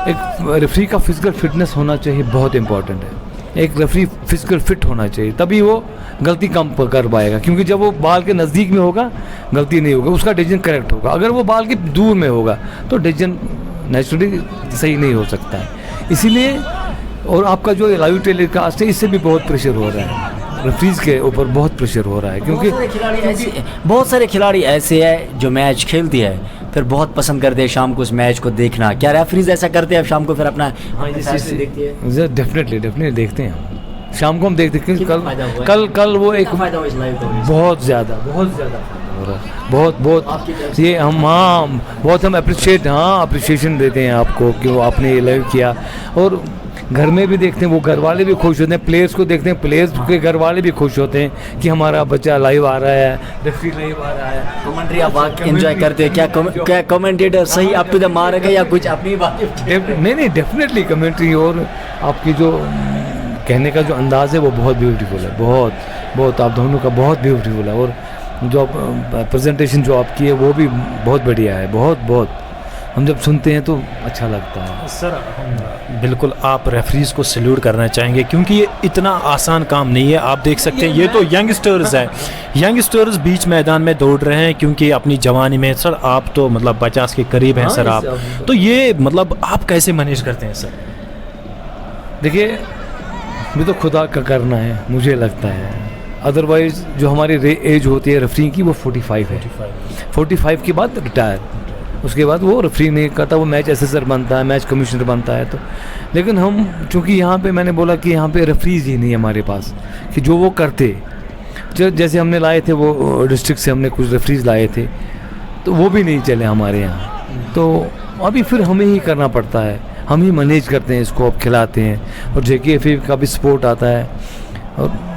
एक रेफरी का फिजिकल फिटनेस होना चाहिए, बहुत इंपॉर्टेंट है। एक रेफरी फिजिकल फिट होना चाहिए, तभी वो गलती कम कर पाएगा, क्योंकि जब वो बाल के नज़दीक में होगा गलती नहीं होगा, उसका डिसीजन करेक्ट होगा। अगर वो बाल के दूर में होगा तो डिसीजन नेचुरली सही नहीं हो सकता है। इसीलिए और आपका जो लाइव टेलीकास्ट है, इससे भी बहुत प्रेशर हो रहा है, रेफरीज के ऊपर बहुत प्रेशर हो रहा है, क्योंकि बहुत सारे खिलाड़ी ऐसे हैं जो मैच खेलती है फिर बहुत पसंद करते हैं शाम को उस मैच को देखना। क्या रेफरीज ऐसा करते हैं शाम को फिर अपना देखती है? डेफिनेटली देखते हैं, शाम को हम देखते हैं। कल वो एक बहुत ज़्यादा बहुत ये हम बहुत हम अप्रिशिएशन देते हैं आपको कि वो आपने ये लाइव किया। और घर में भी देखते हैं, वो घर वाले भी खुश होते हैं, प्लेयर्स को देखते हैं, प्लेयर्स के घर वाले भी खुश होते हैं कि हमारा बच्चा लाइव आ रहा है, रेफरी लाइव आ रहा है। कमेंट्री आप एंजॉय करते हैं? क्या कमेंटेटर सही अप टू द मार्क है या कुछ अपनी बात? नहीं डेफिनेटली कमेंट्री और आपकी जो कहने का जो अंदाज़ है वो बहुत ब्यूटीफुल है, बहुत आप दोनों का बहुत ब्यूटीफुल है। और जो प्रेजेंटेशन जो आपकी है वो भी बहुत बढ़िया है, बहुत बहुत हम जब सुनते हैं तो अच्छा लगता है। सर हम बिल्कुल आप रेफरीज को सैल्यूट करना चाहेंगे क्योंकि ये इतना आसान काम नहीं है। आप देख सकते हैं ये तो यंगस्टर्स हैं, यंगस्टर्स बीच मैदान में दौड़ रहे हैं क्योंकि अपनी जवानी में। सर आप तो मतलब 50 के करीब हैं सर आप, तो ये मतलब आप कैसे मैनेज करते हैं सर? देखिए ये तो खुदा का करना है मुझे लगता है, अदरवाइज जो हमारी एज होती है रेफरी की वो 45 है, 45 के बाद रिटायर, उसके बाद वो रेफरी नहीं करता, वो मैच एसेसर बनता है, मैच कमिश्नर बनता है। तो लेकिन हम चूँकि यहाँ पे मैंने बोला कि यहाँ पे रेफरीज ही नहीं है हमारे पास कि जो वो करते, जैसे हमने लाए थे वो डिस्ट्रिक्ट से हमने कुछ रेफरीज लाए थे तो वो भी नहीं चले हमारे यहाँ, तो अभी फिर हमें ही करना पड़ता है, हम ही मैनेज करते हैं इसको, अब खिलाते हैं और JKFA का भी सपोर्ट आता है और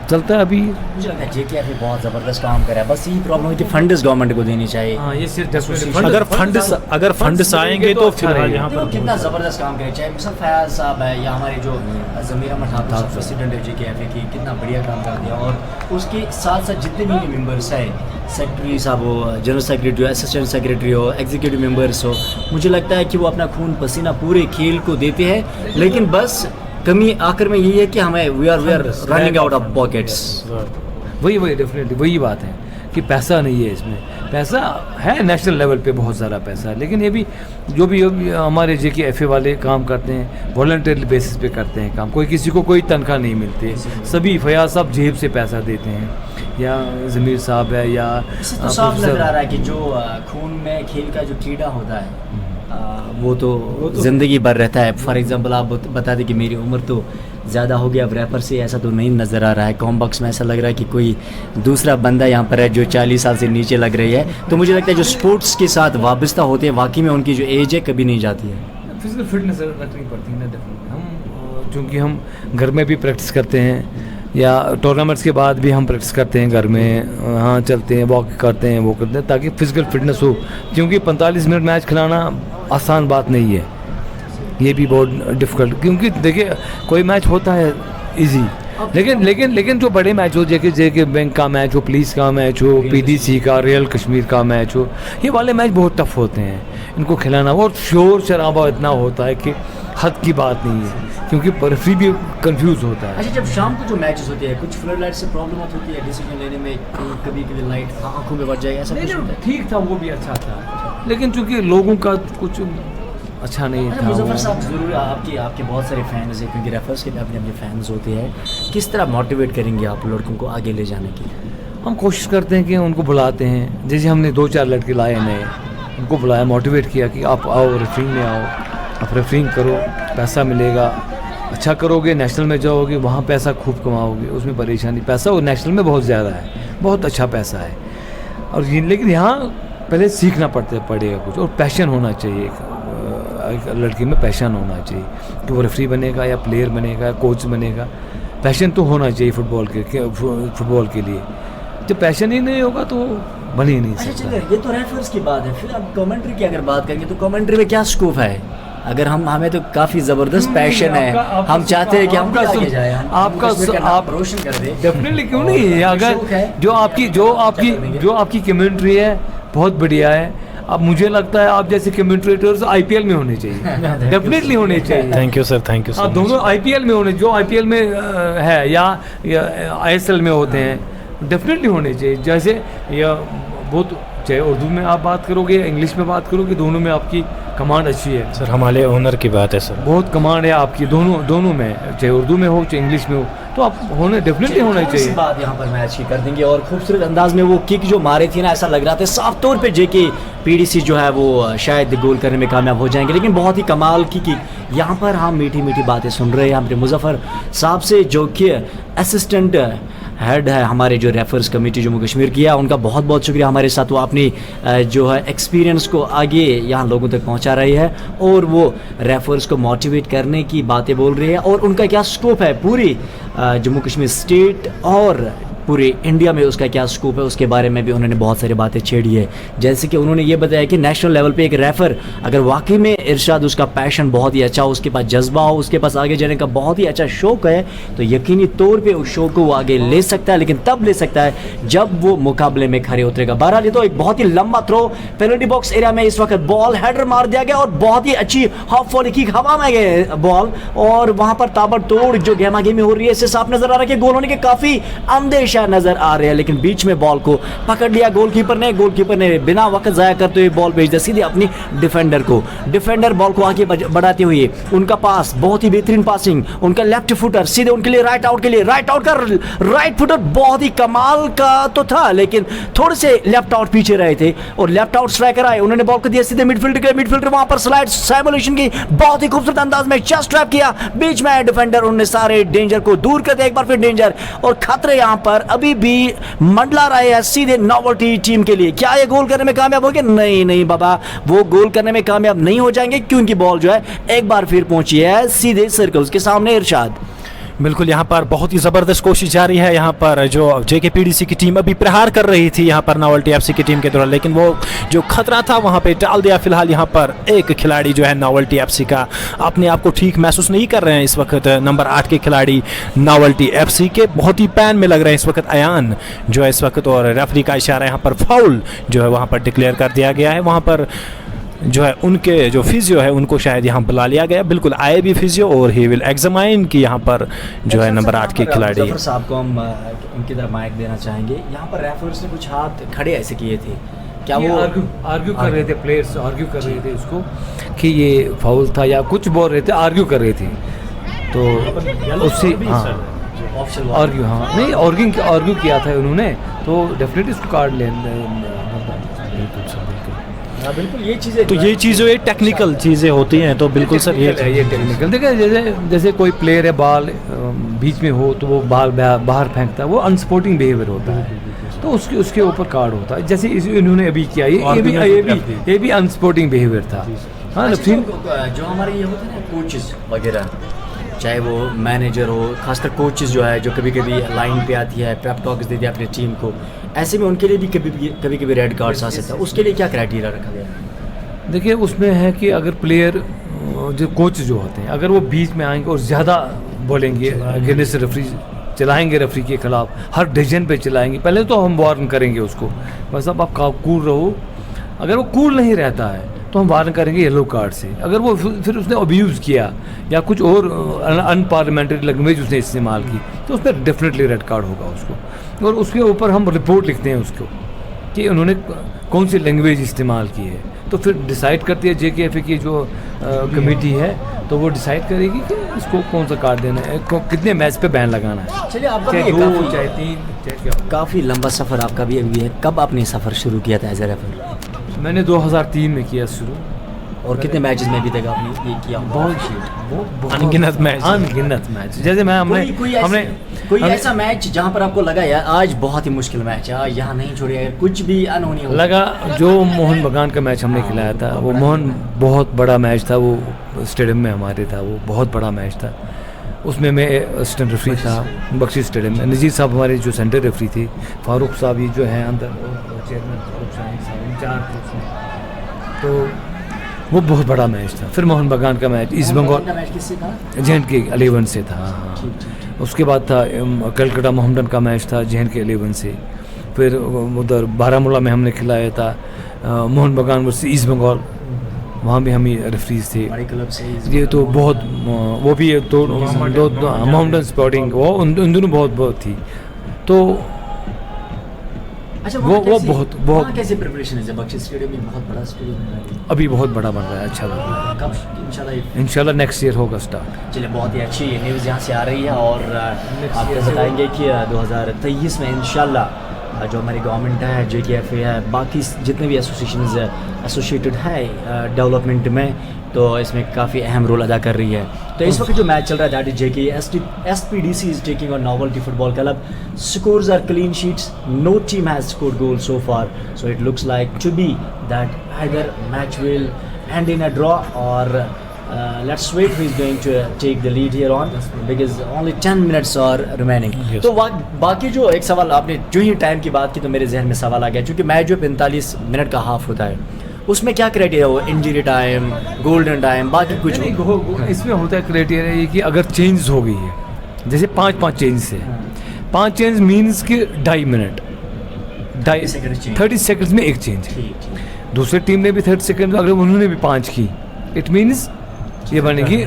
चलता है। अभी मुझे लगता है JKFA बहुत ज़बरदस्त काम कर रहा है, बस यही प्रॉब्लम है कि फंड्स गवर्नमेंट को देनी चाहिए। हाँ ये सिर्फ अगर फंड्स आएंगे तो फिलहाल यहाँ देखो कितना ज़बरदस्त काम करे, चाहे मिसल फयाज साहब है या हमारे जो ज़मीरा ठाकुर साहब प्रेसिडेंट है JKFA की, कितना बढ़िया काम कर दिया। और उसके साथ साथ जितने भी मेंबर्स हैं, सेक्रेटरी साहब हो, जनरल सेक्रेटरी हो, असिस्टेंट सेक्रेटरी हो, एग्जीक्यूटिव मेंबर्स हो, मुझे लगता है कि वो अपना खून पसीना पूरे खेल को देते हैं। लेकिन बस कमी आखिर में यही है कि हमें we are running out of pockets. वही डेफिनेटली वही बात है कि पैसा नहीं है इसमें, पैसा है नेशनल लेवल पे बहुत सारा पैसा है, लेकिन ये भी जो भी हमारे JKFA वाले काम करते हैं वॉलंटियरली बेसिस पे करते हैं काम, कोई किसी को कोई तनख्वाह नहीं मिलती, सभी फयाज साहब जेब से पैसा देते हैं या ज़मीर साहब है या इससे तो साफ नजर आ रहा है कि जो खून में खेल का जो कीड़ा होता है वो तो ज़िंदगी भर रहता है। फॉर एग्जांपल आप बता दें कि मेरी उम्र तो ज़्यादा हो गया, अब रैपर से ऐसा तो नहीं नज़र आ रहा है, कॉम बॉक्स में ऐसा लग रहा है कि कोई दूसरा बंदा यहाँ पर है जो 40 साल से नीचे लग रही है। तो मुझे लगता है जो स्पोर्ट्स के साथ वाबस्ता होते हैं वाकई में उनकी जो एज है कभी नहीं जाती है। फिजिकल फिटनेस रखनी पड़ती है ना डेफिनेटली। हम चूँकि हम घर में भी प्रैक्टिस करते हैं या टूर्नामेंट्स के बाद भी हम प्रैक्टिस करते हैं घर में, हाँ चलते हैं, वॉक करते हैं, वो करते हैं ताकि फिजिकल फिटनेस हो, क्योंकि 45 मिनट मैच खिलाना आसान बात नहीं है, ये भी बहुत डिफ़िकल्ट। क्योंकि देखिए कोई मैच होता है इजी, लेकिन जो बड़े मैच हो जैसे बैंक का मैच हो, पुलिस का मैच हो, PDC का, रॉयल कश्मीर का मैच हो, ये वाले मैच बहुत टफ होते हैं, इनको खिलाना बहुत शोर शराबा इतना होता है कि हद की बात नहीं है, क्योंकि रेफरी भी कंफ्यूज होता है। अच्छा, जब शाम को जो मैचेस होते हैं कुछ फ्लड लाइट से प्रॉब्लम होती है डिसीजन लेने में, कभी कभी लाइट आंखों में बढ़ जाएगा, ऐसा कुछ होता है? ठीक था, वो भी अच्छा था, लेकिन चूंकि लोगों का कुछ अच्छा नहीं था। मुजफ्फर साहब ज़रूर आपके बहुत सारे फैंस हैं, क्योंकि रेफर्स के भी अपने अपने फैंस होते हैं, किस तरह मोटिवेट करेंगे आप लड़कों को आगे ले जाने की? हम कोशिश करते हैं कि उनको बुलाते हैं, जैसे हमने 2-4 लड़के लाए नए, उनको बुलाया, मोटिवेट किया कि आप आओ रेफरिंग में आओ, आप रेफरिंग करो, पैसा मिलेगा, अच्छा करोगे नेशनल में जाओगे, वहाँ पैसा खूब कमाओगे, उसमें परेशानी, पैसा वो नेशनल में बहुत ज़्यादा है, बहुत अच्छा पैसा है। और लेकिन यहाँ पहले सीखना पड़ेगा कुछ, और पैशन होना चाहिए, एक लड़के में पैशन होना चाहिए कि वो रेफरी बनेगा या प्लेयर बनेगा या कोच बनेगा, पैशन तो होना चाहिए फुटबॉल के लिए। जब पैशन ही नहीं होगा तो बन ही नहीं सकता। ये तो रेफर्स की बात है, फिर अब कमेंट्री की अगर बात करेंगे तो कमेंट्री में क्या स्कोप है? अगर हमें तो काफ़ी ज़बरदस्त पैशन है, हम चाहते हैं कि हम आगे जाए, आप रोशन कर दें। डेफिनेटली क्यों नहीं, अगर जो आपकी कमेंट्री है बहुत बढ़िया है, अब मुझे लगता है आप जैसे कमेंट्रेटर्स IPL में होने चाहिए, डेफिनेटली होने चाहिए। Thank you sir, thank you sir. दोनों IPL में होने, जो IPL में है या ISL में होते हैं, डेफिनेटली होने चाहिए। जैसे या बहुत, चाहे उर्दू में आप बात करोगे या इंग्लिश में बात करोगे, दोनों में आपकी कमांड अच्छी है सर। हमारे ओनर की बात है सर, बहुत कमांड है आपकी दोनों में, चाहे उर्दू में हो चाहे इंग्लिश में हो, तो आप डेफिनेटली होना चाहिए। बात यहाँ पर मैच की कर देंगे, और खूबसूरत अंदाज में वो किक जो मारे थी ना, ऐसा लग रहा था साफ तौर पे JKPDC जो है वो शायद गोल करने में कामयाब हो जाएंगे, लेकिन बहुत ही कमाल की किक। यहाँ पर हम मीठी मीठी बातें सुन रहे हैं हमारे मुजफ्फर साहब से, जो कि असिस्टेंट हेड है हमारे जो रेफर्स कमेटी जम्मू कश्मीर की है। उनका बहुत बहुत शुक्रिया, हमारे साथ वो अपनी जो है एक्सपीरियंस को आगे यहाँ लोगों तक पहुँचा रही है, और वो रेफर्स को मोटिवेट करने की बातें बोल रही है, और उनका क्या स्कोप है पूरी जम्मू कश्मीर स्टेट और पूरे इंडिया में उसका क्या स्कोप है उसके बारे में भी उन्होंने बहुत सारी बातें छेड़ी है। जैसे कि उन्होंने ये बताया कि नेशनल लेवल पे एक रेफर अगर वाकई में इरशाद उसका पैशन बहुत ही अच्छा हो, उसके पास जज्बा हो, उसके पास आगे जाने का बहुत ही अच्छा शौक है, तो यकीनी तौर पे उस शौक को वो आगे ले सकता है, लेकिन तब ले सकता है जब वो मुकाबले में खड़े उतरेगा। बहरहाल ये तो एक बहुत ही लंबा थ्रो, पेनल्टी बॉक्स एरिया में इस वक्त बॉल हेडर मार दिया गया और बहुत ही अच्छी हाफ वॉली किक हवा में गए बॉल, और वहां पर ताबड़तोड़ जो गेमा गेमी हो रही है इससे साफ नजर आ रहा है कि गोल होने के काफी अंदेशा नजर आ रहे हैं, लेकिन बीच में बॉल को पकड़ लिया गोलकीपर ने बिना वक्त जाया करते हुए बॉल भेज दिया सीधे अपनी डिफेंडर को। डिफेंडर बॉल को आगे बढ़ाते हुए उनका पास बहुत ही बेहतरीन पासिंग, उनका लेफ्ट फुटर सीधे उनके लिए राइट आउट का राइट फुटर बहुत ही कमाल का तो था, लेकिन थोड़े से लेफ्ट आउट पीछे रहे थे और लेफ्ट आउट स्ट्राइकर आए, उन्होंने बॉल को दिया सीधे मिडफील्डर वहां पर स्लाइड साइमुलेशन की बहुत ही खूबसूरत अंदाज में चेस्ट ट्रैप किया बीच में डिफेंडर, उन्होंने सारे डेंजर को दूर कर दिया। एक बार फिर डेंजर और खतरे यहां पर अभी भी मंडला रहे हैं सीधे नोवेल्टी टीम के लिए। क्या ये गोल करने में कामयाब होंगे? नहीं बाबा, वो गोल करने में कामयाब नहीं हो जाएंगे क्योंकि बॉल जो है एक बार फिर पहुंची है सीधे सर्कल्स के सामने। इरशाद बिल्कुल यहाँ पर बहुत ही ज़बरदस्त कोशिश जारी है। यहाँ पर जो JKPDC की टीम अभी प्रहार कर रही थी यहाँ पर नोवेल्टी FC की टीम के दौरान, लेकिन वो जो खतरा था वहाँ पे टाल दिया। फिलहाल यहाँ पर एक खिलाड़ी जो है नोवेल्टी FC का अपने आप को ठीक महसूस नहीं कर रहे हैं इस वक्त। नंबर 8 के खिलाड़ी नोवेल्टी FC के बहुत ही पैन में लग रहे हैं इस वक्त अयान जो है इस वक्त, और रेफरी का इशारा यहाँ पर फाउल जो है वहाँ पर डिक्लेयर कर दिया गया है। वहाँ पर जो है उनके जो फिजियो है उनको शायद यहाँ बुला लिया गया, बिल्कुल आए भी फिजियो और ही विल एग्जामाइन कि यहाँ पर जो है नंबर 8 के खिलाड़ी जफर साहब को हम उनकी तरफ माइक देना चाहेंगे। यहाँ पर रेफर्स ने कुछ हाथ खड़े ऐसे किए थे, क्या वो आर्ग्यू कर रहे थे, प्लेयर्स आर्ग्यू कर रहे थे उसको कि ये फाउल था या कुछ बोल रहे थे, आर्ग्यू कर रहे थे, तो उससे आर्ग्यू नहीं आर्ग्यू किया था उन्होंने, तो डेफिनेटली उसको कार्ड ले बिल्कुल ये चीज़ें तो ये चीज़ें ये टेक्निकल चीज़ें होती हैं, तो बिल्कुल सर ये टेक्निकल देखिए, जैसे कोई प्लेयर है बॉल बीच में हो तो वो बॉल बाहर फेंकता है, वो अनस्पोर्टिंग बिहेवियर होता है, तो उसके ऊपर कार्ड होता है। जैसे इन्होंने अभी किया ये भी अनस्पोर्टिंग बिहेवियर था। हाँ, जो हमारे ये होते हैं ना कोचेस वगैरह, चाहे वो मैनेजर हो, खासकर कोचेस जो है जो कभी कभी लाइन पे आती है, पेप टॉक्स देती है अपनी टीम को, ऐसे में उनके लिए भी कभी रेड कार्ड्स आ सकता है, उसके लिए क्या क्राइटेरिया रखा गया? देखिए उसमें है कि अगर प्लेयर जो कोच जो होते हैं अगर वो बीच में आएंगे और ज़्यादा बोलेंगे अगेंस्ट रेफरी, चलाएंगे रेफरी के खिलाफ, हर डिसीजन पे चलाएंगे, पहले तो हम वार्न करेंगे उसको, बस अब आप कूल रहो। अगर वो कूल नहीं रहता है तो हम वार्न करेंगे येलो कार्ड से। अगर वो फिर उसने अब्यूज़ किया या कुछ और अनपार्लियामेंट्री लैंग्वेज उसने इस्तेमाल की तो उस पर डेफिनेटली रेड कार्ड होगा उसको, और उसके ऊपर हम रिपोर्ट लिखते हैं उसको कि उन्होंने कौन सी लैंग्वेज इस्तेमाल की है, तो फिर डिसाइड करती है JKFA की जो कमेटी है, तो वो डिसाइड करेगी कि इसको कौन सा कार्ड देना है, कितने मैच पे बैन लगाना है। चलिए, आपका चाहे भी 2 चाहे 3 काफ़ी लंबा सफ़र आपका भी है। कब आपने सफ़र शुरू किया था एज ए रेफर? मैंने 2003 में किया शुरू। और कितने मैचेस में अभी तक आपने ये किया? बहुत अनगिनत मैच। जैसे मैं कोई ऐसा मैच जहां पर आपको लगा यार आज बहुत ही मुश्किल मैच है, यहाँ नहीं छोड़िए, अगर कुछ भी अनहोनी हो लगा? जो मोहन बगान का मैच हमने खिलाया था, वो मोहन बहुत बड़ा मैच था, वो स्टेडियम में हमारे था, वो बहुत बड़ा मैच था। उसमें मैं असिस्टेंट रेफरी था बख्शी स्टेडियम में, नज़ीर साहब हमारे जो सेंटर रेफरी थे, फारूक साहब ये जो हैं अंदर चेयरमैन फारूक साहब इंचार्ज थे, तो वो बहुत बड़ा मैच था। फिर मोहन बगान का मैच ईस्ट बंगाल JNK 11 से था। हाँ, उसके बाद था कलकत्ता मोहम्मडन का मैच था JNK 11 से। फिर उधर बारामूला में हमने खिलाया था मोहन बगान वर्सेस ईस्ट बंगाल, वहाँ भी हम ही रेफरीज थे। ये तो बहुत वो भी दो मोहम्मडन स्पोर्टिंग वो उन दोनों बहुत थी। तो अच्छा, वो बहुत कैसे प्रिपरेशन है? बख्शी स्टेडियम में बहुत बड़ा स्टेडियम है, अभी बहुत बड़ा बन रहा है, अच्छा बन रहा है। कब इंशाल्लाह नेक्स्ट ईयर होगा स्टार्ट। चलिए, बहुत ही अच्छी न्यूज़ यहाँ से आ रही है, और आपको बताएंगे कि 2023 में इंशाल्लाह जो हमारी गवर्नमेंट है, JKFA है, बाकी जितने भी एसोसिएशंस एसोसिएटेड है डेवलपमेंट में, तो इसमें काफ़ी अहम रोल अदा कर रही है। तो इस वक्त जो मैच चल रहा है that is SPDC is taking on novelty football club. Scores are clean sheets, no team has scored goal so far, so it looks like to be that either match will end in a draw और let's wait who is going to take the lead here on because only 10 minutes are remaining. Yes. तो बाकी जो एक सवाल आपने जो ही time की बात की तो मेरे जहन में सवाल आ गया क्योंकि मैच जो 45 मिनट का हाफ होता है उसमें क्या क्राइटेरिया हो इंजरी टाइम गोल्डन टाइम बाकी कुछ इसमें होता है क्राइटेरिया ये कि अगर चेंज हो गई है जैसे 5 चेंज है 5 चेंज मीन्स कि 2.5 मिनट 30 सेकंड्स में एक चेंज है दूसरी टीम ने भी 30 सेकंड अगर उन्होंने भी 5 की इट मीन्स ये बनेगी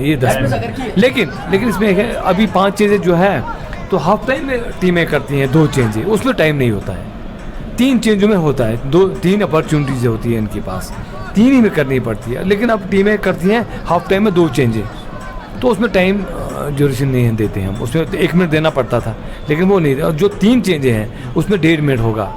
ये 10 मिनट लेकिन इसमें एक है अभी 5 चेंजेस जो है तो हाफ टाइम में टीमें करती हैं 2 चेंजेस उसमें टाइम नहीं होता है 3 चेंजों में होता है 3 अपॉर्चुनिटीज होती है इनके पास 3 ही में करनी पड़ती है लेकिन अब टीमें करती हैं हाफ टाइम में 2 चेंजेस तो उसमें टाइम ड्यूरेशन नहीं देते हैं हम उसमें 1 मिनट देना पड़ता था लेकिन वो नहीं और जो 3 चेंजेस हैं उसमें 1.5 मिनट होगा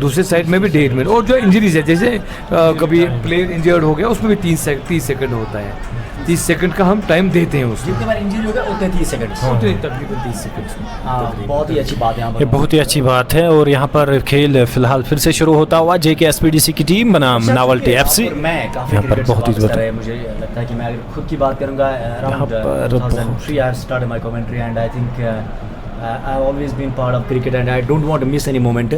दूसरे साइड में भी 1.5 मिनट और जो इंजरीज है जैसे कभी प्लेयर इंजर्ड हो गया उसमें भी 30 सेकंड होता है 30 सेकंड का हम टाइम देते हैं उसको जितने बार इंजरी होगा उतने 30 सेकंड उतने तकरीबन 30 सेकंड बहुत ही अच्छी बात है यहाँ ये पर बहुत ही अच्छी बात है और यहाँ पर खेल फिलहाल फिर से शुरू होता हुआ JK SPDC की टीम बनाम नावल्टी FC मैं काफी यहाँ पर क्रिकेट से बहुत ही वापस कर रहे हैं मुझे लगता है कि मैं अगर खुद की बात करूंगा यहाँ पर around 2003 I started my commentary and I think I've always been part of cricket and I don't want to miss any moment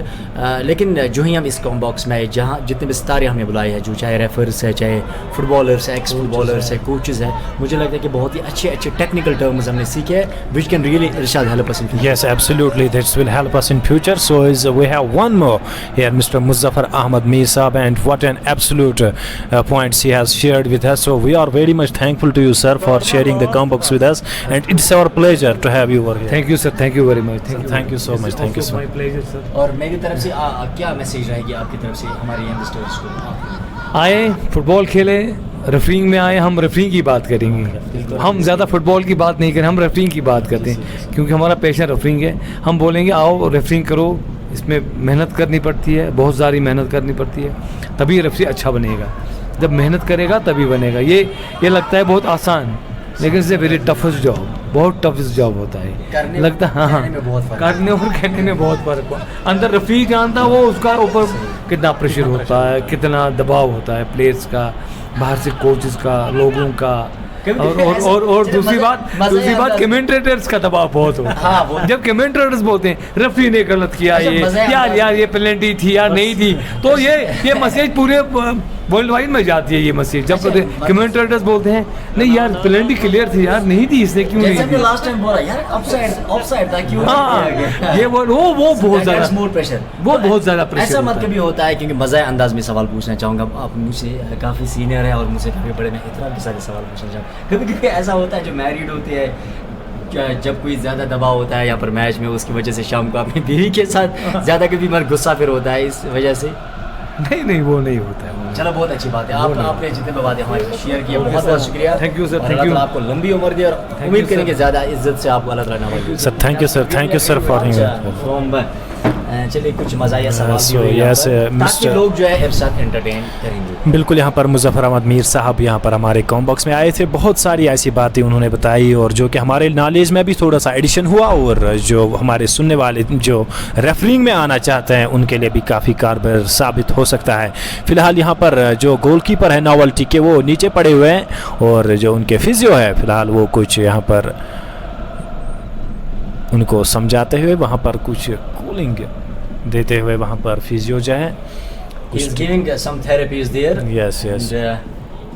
लेकिन जो ही हम इस कॉम बॉक्स में जहाँ जितने भी सितारे हमने बुलाए हैं जो चाहे रेफर्स है चाहे फुटबॉलर्स है एक्स फुटबॉलर्स है कोचेस है मुझे लगता है कि बहुत ही अच्छे टेक्निकल टर्म्स हमने सीखे हैं which can really Irshad help us in future. Yes, absolutely. This will help us in future. So we have one more here, Mr. Muzaffar Ahmad Mir Saab, and what an absolute points he has shared with us. So we are very much thankful to you, sir, for sharing the combox with us, and it's our pleasure to have you over here. Thank you sir thank you very much Thank you so much. Thank you so my much. Pleasure sir और मेरी तरफ से क्या message रहेगी आपकी तरफ से हमारे यंगस्टर्स को आए फुटबॉल खेले रेफरिंग में आए हम रेफरिंग की बात करेंगे हम ज़्यादा फुटबॉल की बात नहीं करें हम रेफरिंग की बात करते हैं क्योंकि हमारा पैशन रेफरिंग है हम बोलेंगे आओ रेफरिंग करो इसमें मेहनत करनी पड़ती है बहुत सारी मेहनत करनी पड़ती है तभी रेफरी अच्छा बनेगा जब मेहनत करेगा तभी बनेगा ये लगता है बहुत आसान लेकिन it's a very toughest job बहुत टफेस्ट जॉब होता है लगता है हाँ करने और कहने में बहुत फर्क हुआ अंदर रफ़ी जानता वो उसका ऊपर कितना प्रेशर होता है कितना दबाव होता है प्लेयर्स का बाहर से कोचेस का लोगों का और दूसरी बात कमेंटेटर्स का दबाव बहुत होता है जब कमेंटेटर्स बोलते हैं रेफरी ने गलत किया यार ये पेनल्टी थी यार नहीं थी तो ये मैसेज पूरे वर्ल्ड वाइड में जाती है ये मैसेज जब कमेंटेटर्स बोलते हैं नहीं यार पेनल्टी क्लियर थी यार नहीं थी इसने क्यों नहीं दी लास्ट टाइम बोला यार ऑफसाइड था क्यों ये वो बहुत ज़्यादा मोर प्रेशर वो बहुत ज़्यादा प्रेशर ऐसा मत कभी होता है क्योंकि मज़ा अंदाज में सवाल पूछना चाहूँगा आप मुझसे काफ़ी सीनियर है और मुझसे काफ़ी बड़े मैं इतना भी सारे सवाल पूछना चाहूँगा कभी ऐसा होता है जो मैरिड होते हैं जब कोई ज़्यादा दबाव होता है यहाँ पर मैच में उसकी वजह से शाम को अपनी बीवी के साथ ज़्यादा कभी मर गुस्सा फिर होता है इस वजह से नहीं वो नहीं होता है चलो बहुत अच्छी बात है आपने जितने भी बातें हमारे शेयर किए बहुत बहुत शुक्रिया thank you sir thank you आपको लंबी उम्र दी और उम्मीद करेंगे ज़्यादा इज्जत से आपको अल्लाह ताला नवाजे Sir, thank you sir for from चलिए कुछ मज़ाया सवाल So, भी हुए यहाँ yes, पर, ताकि Mr. लोग जो है एक साथ एंटरटेन करेंगे बिल्कुल यहाँ पर मुजफ्फर अहमद मीर साहब यहाँ पर हमारे कॉम्बॉक्स में आए थे बहुत सारी ऐसी बातें उन्होंने बताई और जो कि हमारे नॉलेज में भी थोड़ा सा एडिशन हुआ और जो हमारे सुनने वाले जो रेफरिंग में आना चाहते हैं उनके लिए भी काफ़ी कारगर साबित हो सकता है फ़िलहाल यहाँ पर जो गोलकीपर है नावल्टी के वो नीचे पड़े हुए हैं और जो उनके फिजियो है फ़िलहाल वो कुछ यहाँ पर उनको समझाते हुए वहाँ पर कुछ कूलिंग देते हुए वहाँ पर फिजियो जो है He is giving some therapies there. Yes. And,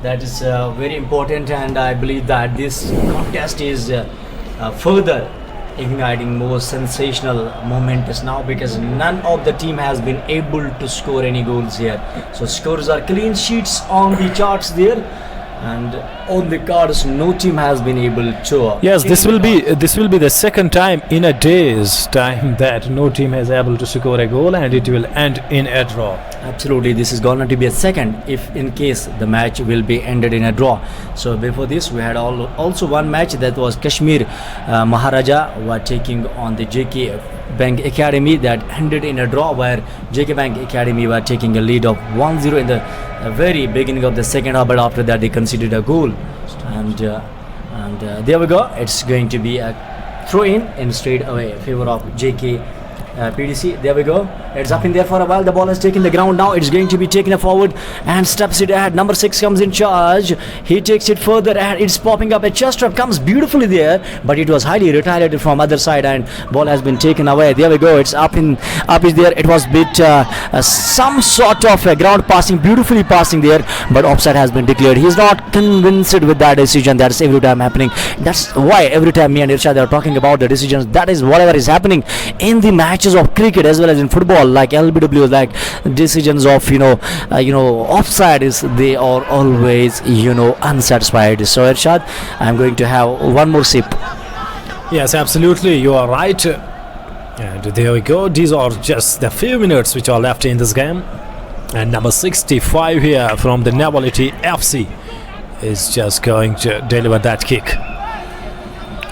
that is very important, and I believe that this contest is further igniting more sensational moments now because none of the team has been able to score any goals here. So scores are clean sheets on the charts there. And on the cards, no team has been able to. Yes, this will be the second time in a day's time that no team has able to score a goal, and it will end in a draw. Absolutely, this is going to be a second if in case the match will be ended in a draw. So before this, we had also one match that was Kashmir Maharaja were taking on the JK Bank Academy that ended in a draw where JK Bank Academy were taking a lead of 1-0 in the very beginning of the second half, but after that they conceded a goal, and there we go. It's going to be a throw in straight away in favor of JK PDC. There we go. It's up in there for a while. The ball has taken the ground now. It's going to be taken forward and steps it ahead. Number 6 comes in charge. He takes it further and it's popping up. A chest trap comes beautifully there, but it was highly retaliated from other side and ball has been taken away. There we go. It's up is there. It was bit some sort of a ground passing, beautifully passing there, but offside has been declared. He's not convinced with that decision. That's every time happening. That's why every time me and Irshad are talking about the decisions, that is whatever is happening in the matches of cricket as well as in football, like LBW, like decisions of offside is, they are always unsatisfied. So Irshad, I'm going to have one more sip. Yes, absolutely, you are right. And there we go. These are just the few minutes which are left in this game. And number 65 here from the Novelty FC is just going to deliver that kick.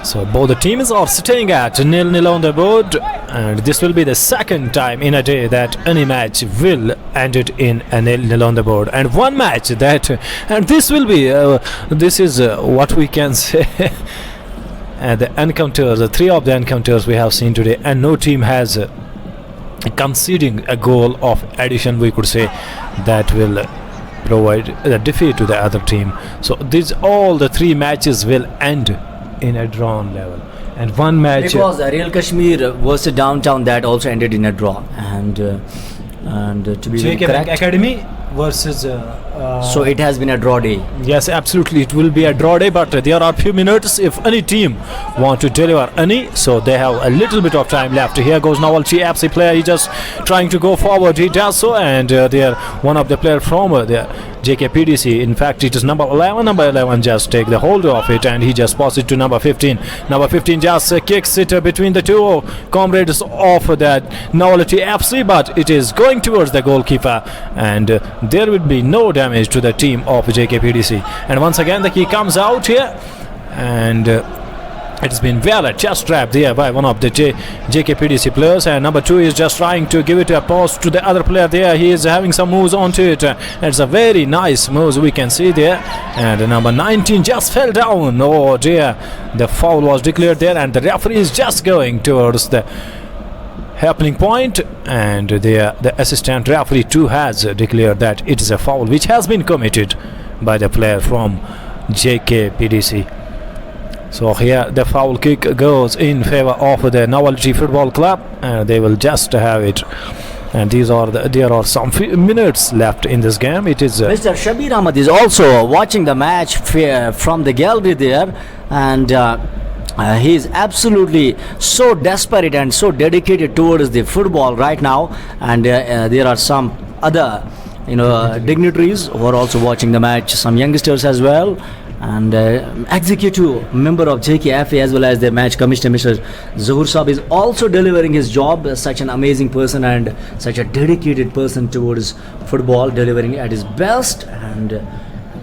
So both the teams are sitting at 0-0 on the board, and this will be the second time in a day that any match will end it in a 0-0 on the board. And one match that, and this will be, this is what we can say. The encounters, the 3 of the encounters we have seen today, and no team has conceding a goal of addition, we could say, that will provide the defeat to the other team. So these all the 3 matches will end in a drawn level, and one match because Real Kashmir versus Downtown, that also ended in a draw, and to be JK correct, Academy versus so it has been a draw day. yes, absolutely, it will be a draw day, but there are few minutes if any team want to deliver any, so they have a little bit of time left. Here goes Novelty FC player. He just trying to go forward. He does so, and there one of the player from the JKPDC, in fact it is number 11 just take the hold of it, and he just passes it to number 15. Number 15 just kicks it between the 2 comrades of that Novelty FC, but it is going towards the goalkeeper, and there will be no damage to the team of JKPDC. And once again the key comes out here, and it's been well a chest trap there by one of the JKPDC players, and number 2 is just trying to give it a pass to the other player there. He is having some moves onto it. It's a very nice moves we can see there, and number 19 just fell down. Oh dear, the foul was declared there, and the referee is just going towards the happening point, and the assistant referee too has declared that it is a foul which has been committed by the player from JKPDC. So here the foul kick goes in favor of the Novelty Football Club, and they will just have it. And there are some minutes left in this game. It is Mr. Shabir Ahmed is also watching the match from the gallery there, and he is absolutely so desperate and so dedicated towards the football right now, and there are some other dignitaries who are also watching the match, some youngsters as well, and executive member of JKFA as well as the match commissioner Mr. Zuhur Saab is also delivering his job. Such an amazing person and such a dedicated person towards football, delivering at his best. And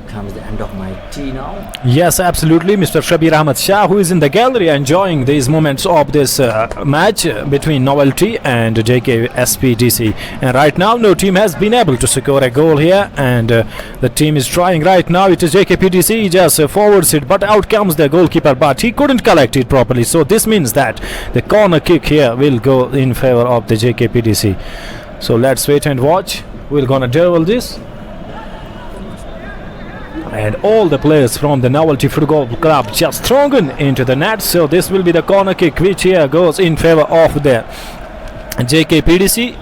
comes the end of my tea now. yes, absolutely, Mr. Shabir Ahmed Shah, who is in the gallery enjoying these moments of this match between Novelty and JKSPDC. And right now no team has been able to secure a goal here, and the team is trying right now. It is JKPDC just forwards it, but out comes the goalkeeper, but he couldn't collect it properly. So this means that the corner kick here will go in favor of the JKPDC. So let's wait and watch. We're gonna dribble this, and all the players from the Novelty Football Club just thrown into the net. So this will be the corner kick which here goes in favor of the JKPDC.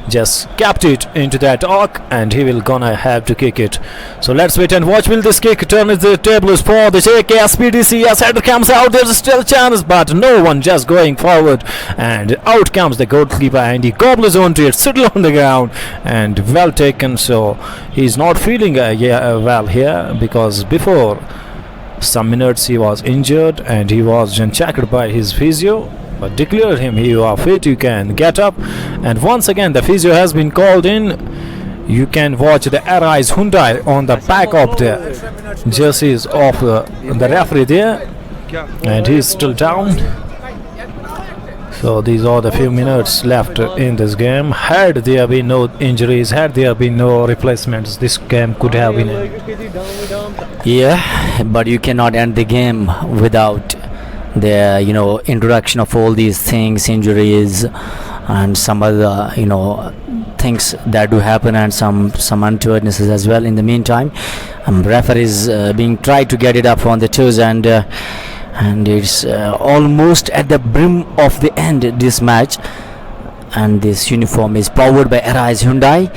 Just kept it into that arc, and he will gonna have to kick it. So let's wait and watch. Will this kick turn the tables for the JKSPDC? As header comes out, there's still a chance, but no one just going forward, and out comes the goalkeeper, and he gobbles onto it, settle on the ground, and well taken. So he's not feeling well here, because before some minutes he was injured and he was checked by his physio, but declared him, you are fit, you can get up. And once again the physio has been called in. You can watch the Arise Hyundai on the back of the jerseys of the referee there, and he is still down. So these are the few minutes left in this game. Had there been no injuries, had there been no replacements, this game could have been Yeah, but you cannot end the game without the introduction of all these things, injuries, and some other things that do happen, and some untowardnesses as well. In the meantime, referee is being tried to get it up on the toes, and it's almost at the brim of the end this match. And this uniform is powered by Arise Hyundai,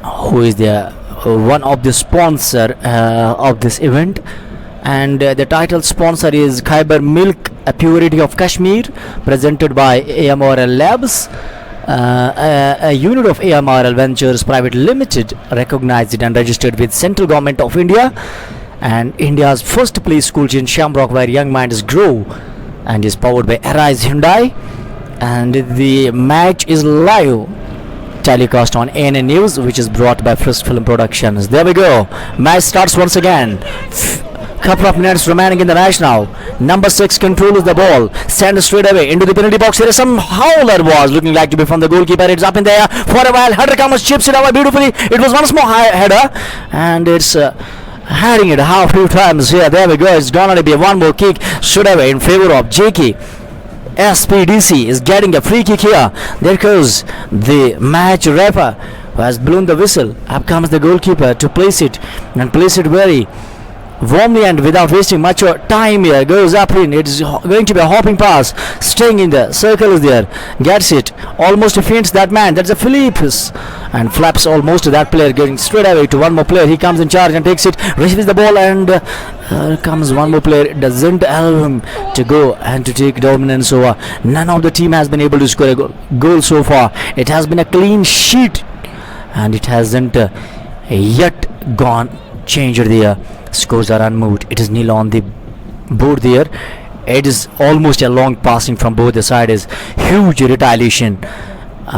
who is the one of the sponsor of this event, and the title sponsor is Khyber Milk, a purity of Kashmir, presented by AMRL Labs, a unit of AMRL Ventures Private Limited, recognized and registered with Central Government of India, and India's first play school in Shamrock where young minds grow, and is powered by Arise Hyundai. And the match is live telecast on ANN News, which is brought by First Film Productions. There we go. Match starts once again. Couple of minutes remaining in the match now. Number 6 controls the ball. Sends straight away into the penalty box. Here is some howler was looking like to be from the goalkeeper. It's up in there for a while. Header comes, chips it away beautifully. It was one small header, and it's heading it half few times here. There we go. It's gonna be one more kick straight away in favor of JK. SPDC is getting a free kick here. There goes the match referee who has blown the whistle. Up comes the goalkeeper to place it, and place it very warmly and without wasting much time here. Goes up in. It's going to be a hopping pass, staying in the circle there. Gets it. Almost feints that man. That's a Philippus, and flaps almost to that player, going straight away to one more player. He comes in charge and takes it, receives the ball, and here comes one more player. It doesn't allow him to go and to take dominance over. None of the team has been able to score a goal so far. It has been a clean sheet, and it hasn't yet gone changed there. Scores are unmoved. It is nil on the board there. It is almost a long passing from both the sides. Huge retaliation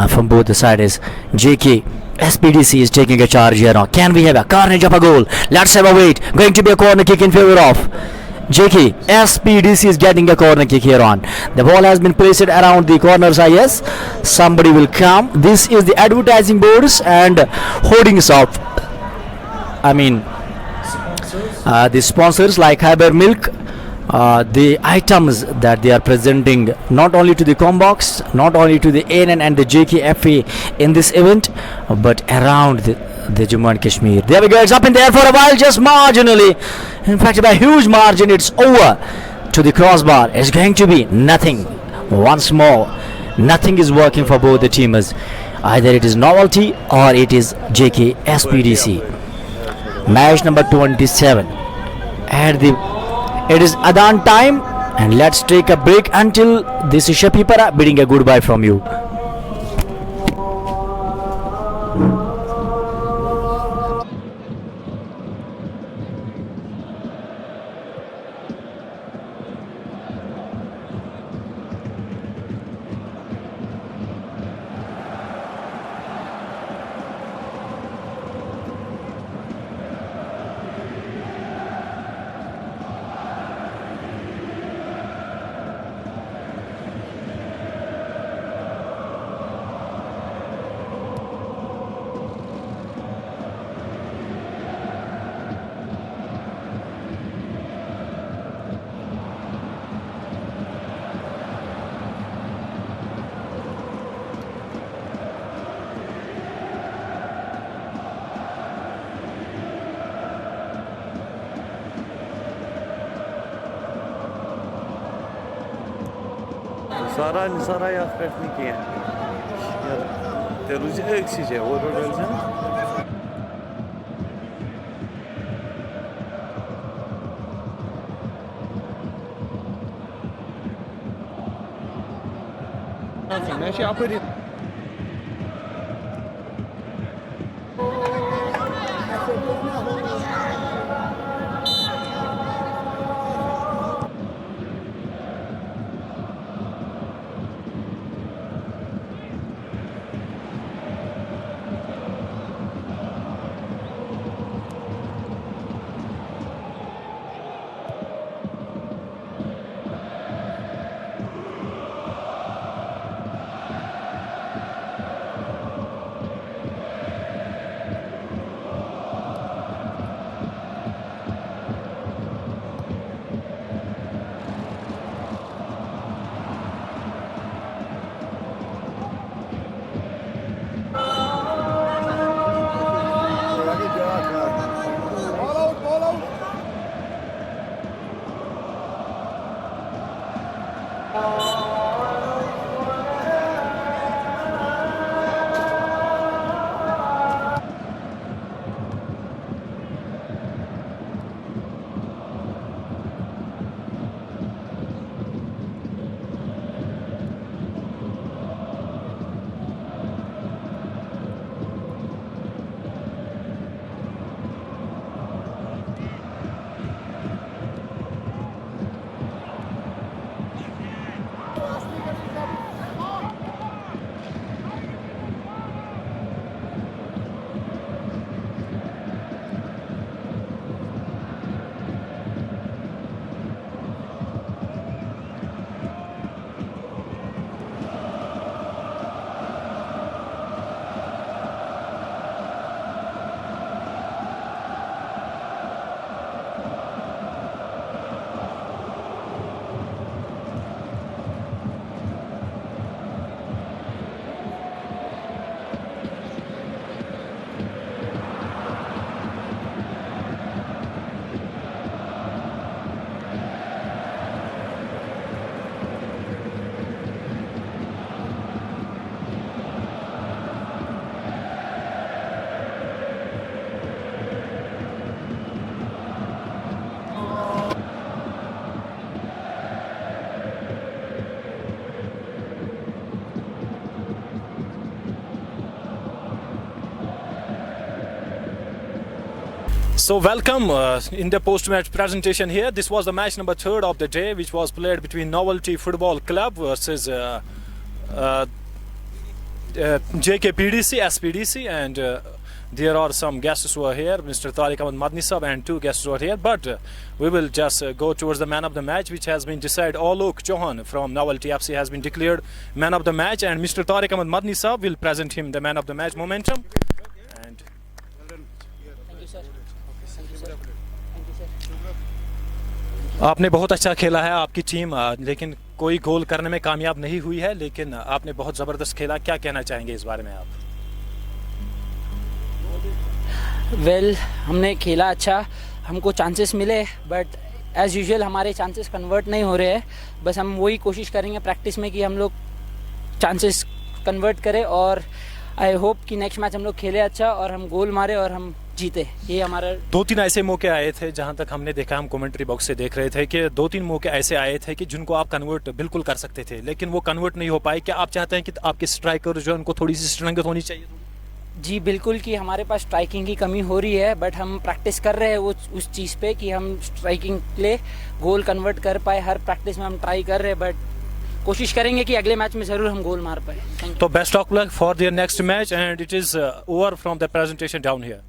from both the sides. JK SPDC is taking a charge here now. Can we have a carnage of a goal? Let's have a wait. Going to be a corner kick in favor of JK. SPDC is getting a corner kick here on. The ball has been placed around the corners. Yes, somebody will come. This is the advertising boards and hoardings of, the sponsors like Khyber Milk, the items that they are presenting not only to the Combox, not only to the ANN and the JKFA in this event, but around the Jammu and Kashmir. There we go. It's up in there for a while, just marginally. In fact, by a huge margin, it's over to the crossbar. It's going to be nothing. Once more, nothing is working for both the teamers. Either it is Novelty or it is JK SPDC. Match number 27. It is Adhan time, and let's take a break until this is Shapipara bidding a goodbye from you. Sara yapraklı ki ya. Teruzi eksice o rolden. Ne şey yapayım? So welcome in the post-match presentation here. This was the match number 3rd of the day, which was played between Novelty Football Club versus JKPDC, SPDC, and there are some guests who are here, Mr. Tariq Ahmed Madni Sahab and 2 guests who are here. But we will just go towards the man of the match, which has been decided. Alok Chauhan from Novelty FC has been declared man of the match, and Mr. Tariq Ahmed Madni Sahab will present him the man of the match momentum. And आपने बहुत अच्छा खेला है, आपकी team लेकिन कोई गोल करने में कामयाब नहीं हुई है, लेकिन आपने बहुत ज़बरदस्त खेला. क्या कहना चाहेंगे इस बारे में आप? वेल हमने खेला अच्छा, हमको चांसेस मिले, बट एज़ यूजुअल हमारे चांसेस कन्वर्ट नहीं हो रहे हैं. बस हम वही कोशिश करेंगे प्रैक्टिस में कि हम लोग चांसेस कन्वर्ट करें, और आई होप कि नेक्स्ट मैच हम लोग खेले अच्छा और हम गोल मारे और हम जीते. ये हमारा 2-3 ऐसे मौके आए थे, जहां तक हमने देखा, हम कमेंट्री बॉक्स से देख रहे थे कि 2-3 मौके ऐसे आए थे कि जिनको आप कन्वर्ट बिल्कुल कर सकते थे, लेकिन वो कन्वर्ट नहीं हो पाए. क्या आप चाहते हैं कि आपके स्ट्राइकर जो है उनको थोड़ी सी स्ट्रेंथ होनी चाहिए? जी बिल्कुल, कि हमारे पास स्ट्राइकिंग की कमी हो रही है, बट हम प्रैक्टिस कर रहे हैं वो उस चीज़ पे कि हम स्ट्राइकिंग प्ले गोल कन्वर्ट कर पाए. हर प्रैक्टिस में हम ट्राई कर रहे हैं, बट कोशिश करेंगे कि अगले मैच में ज़रूर हम गोल मार पाए. तो best of luck for their next match, and it is over from the presentation down here.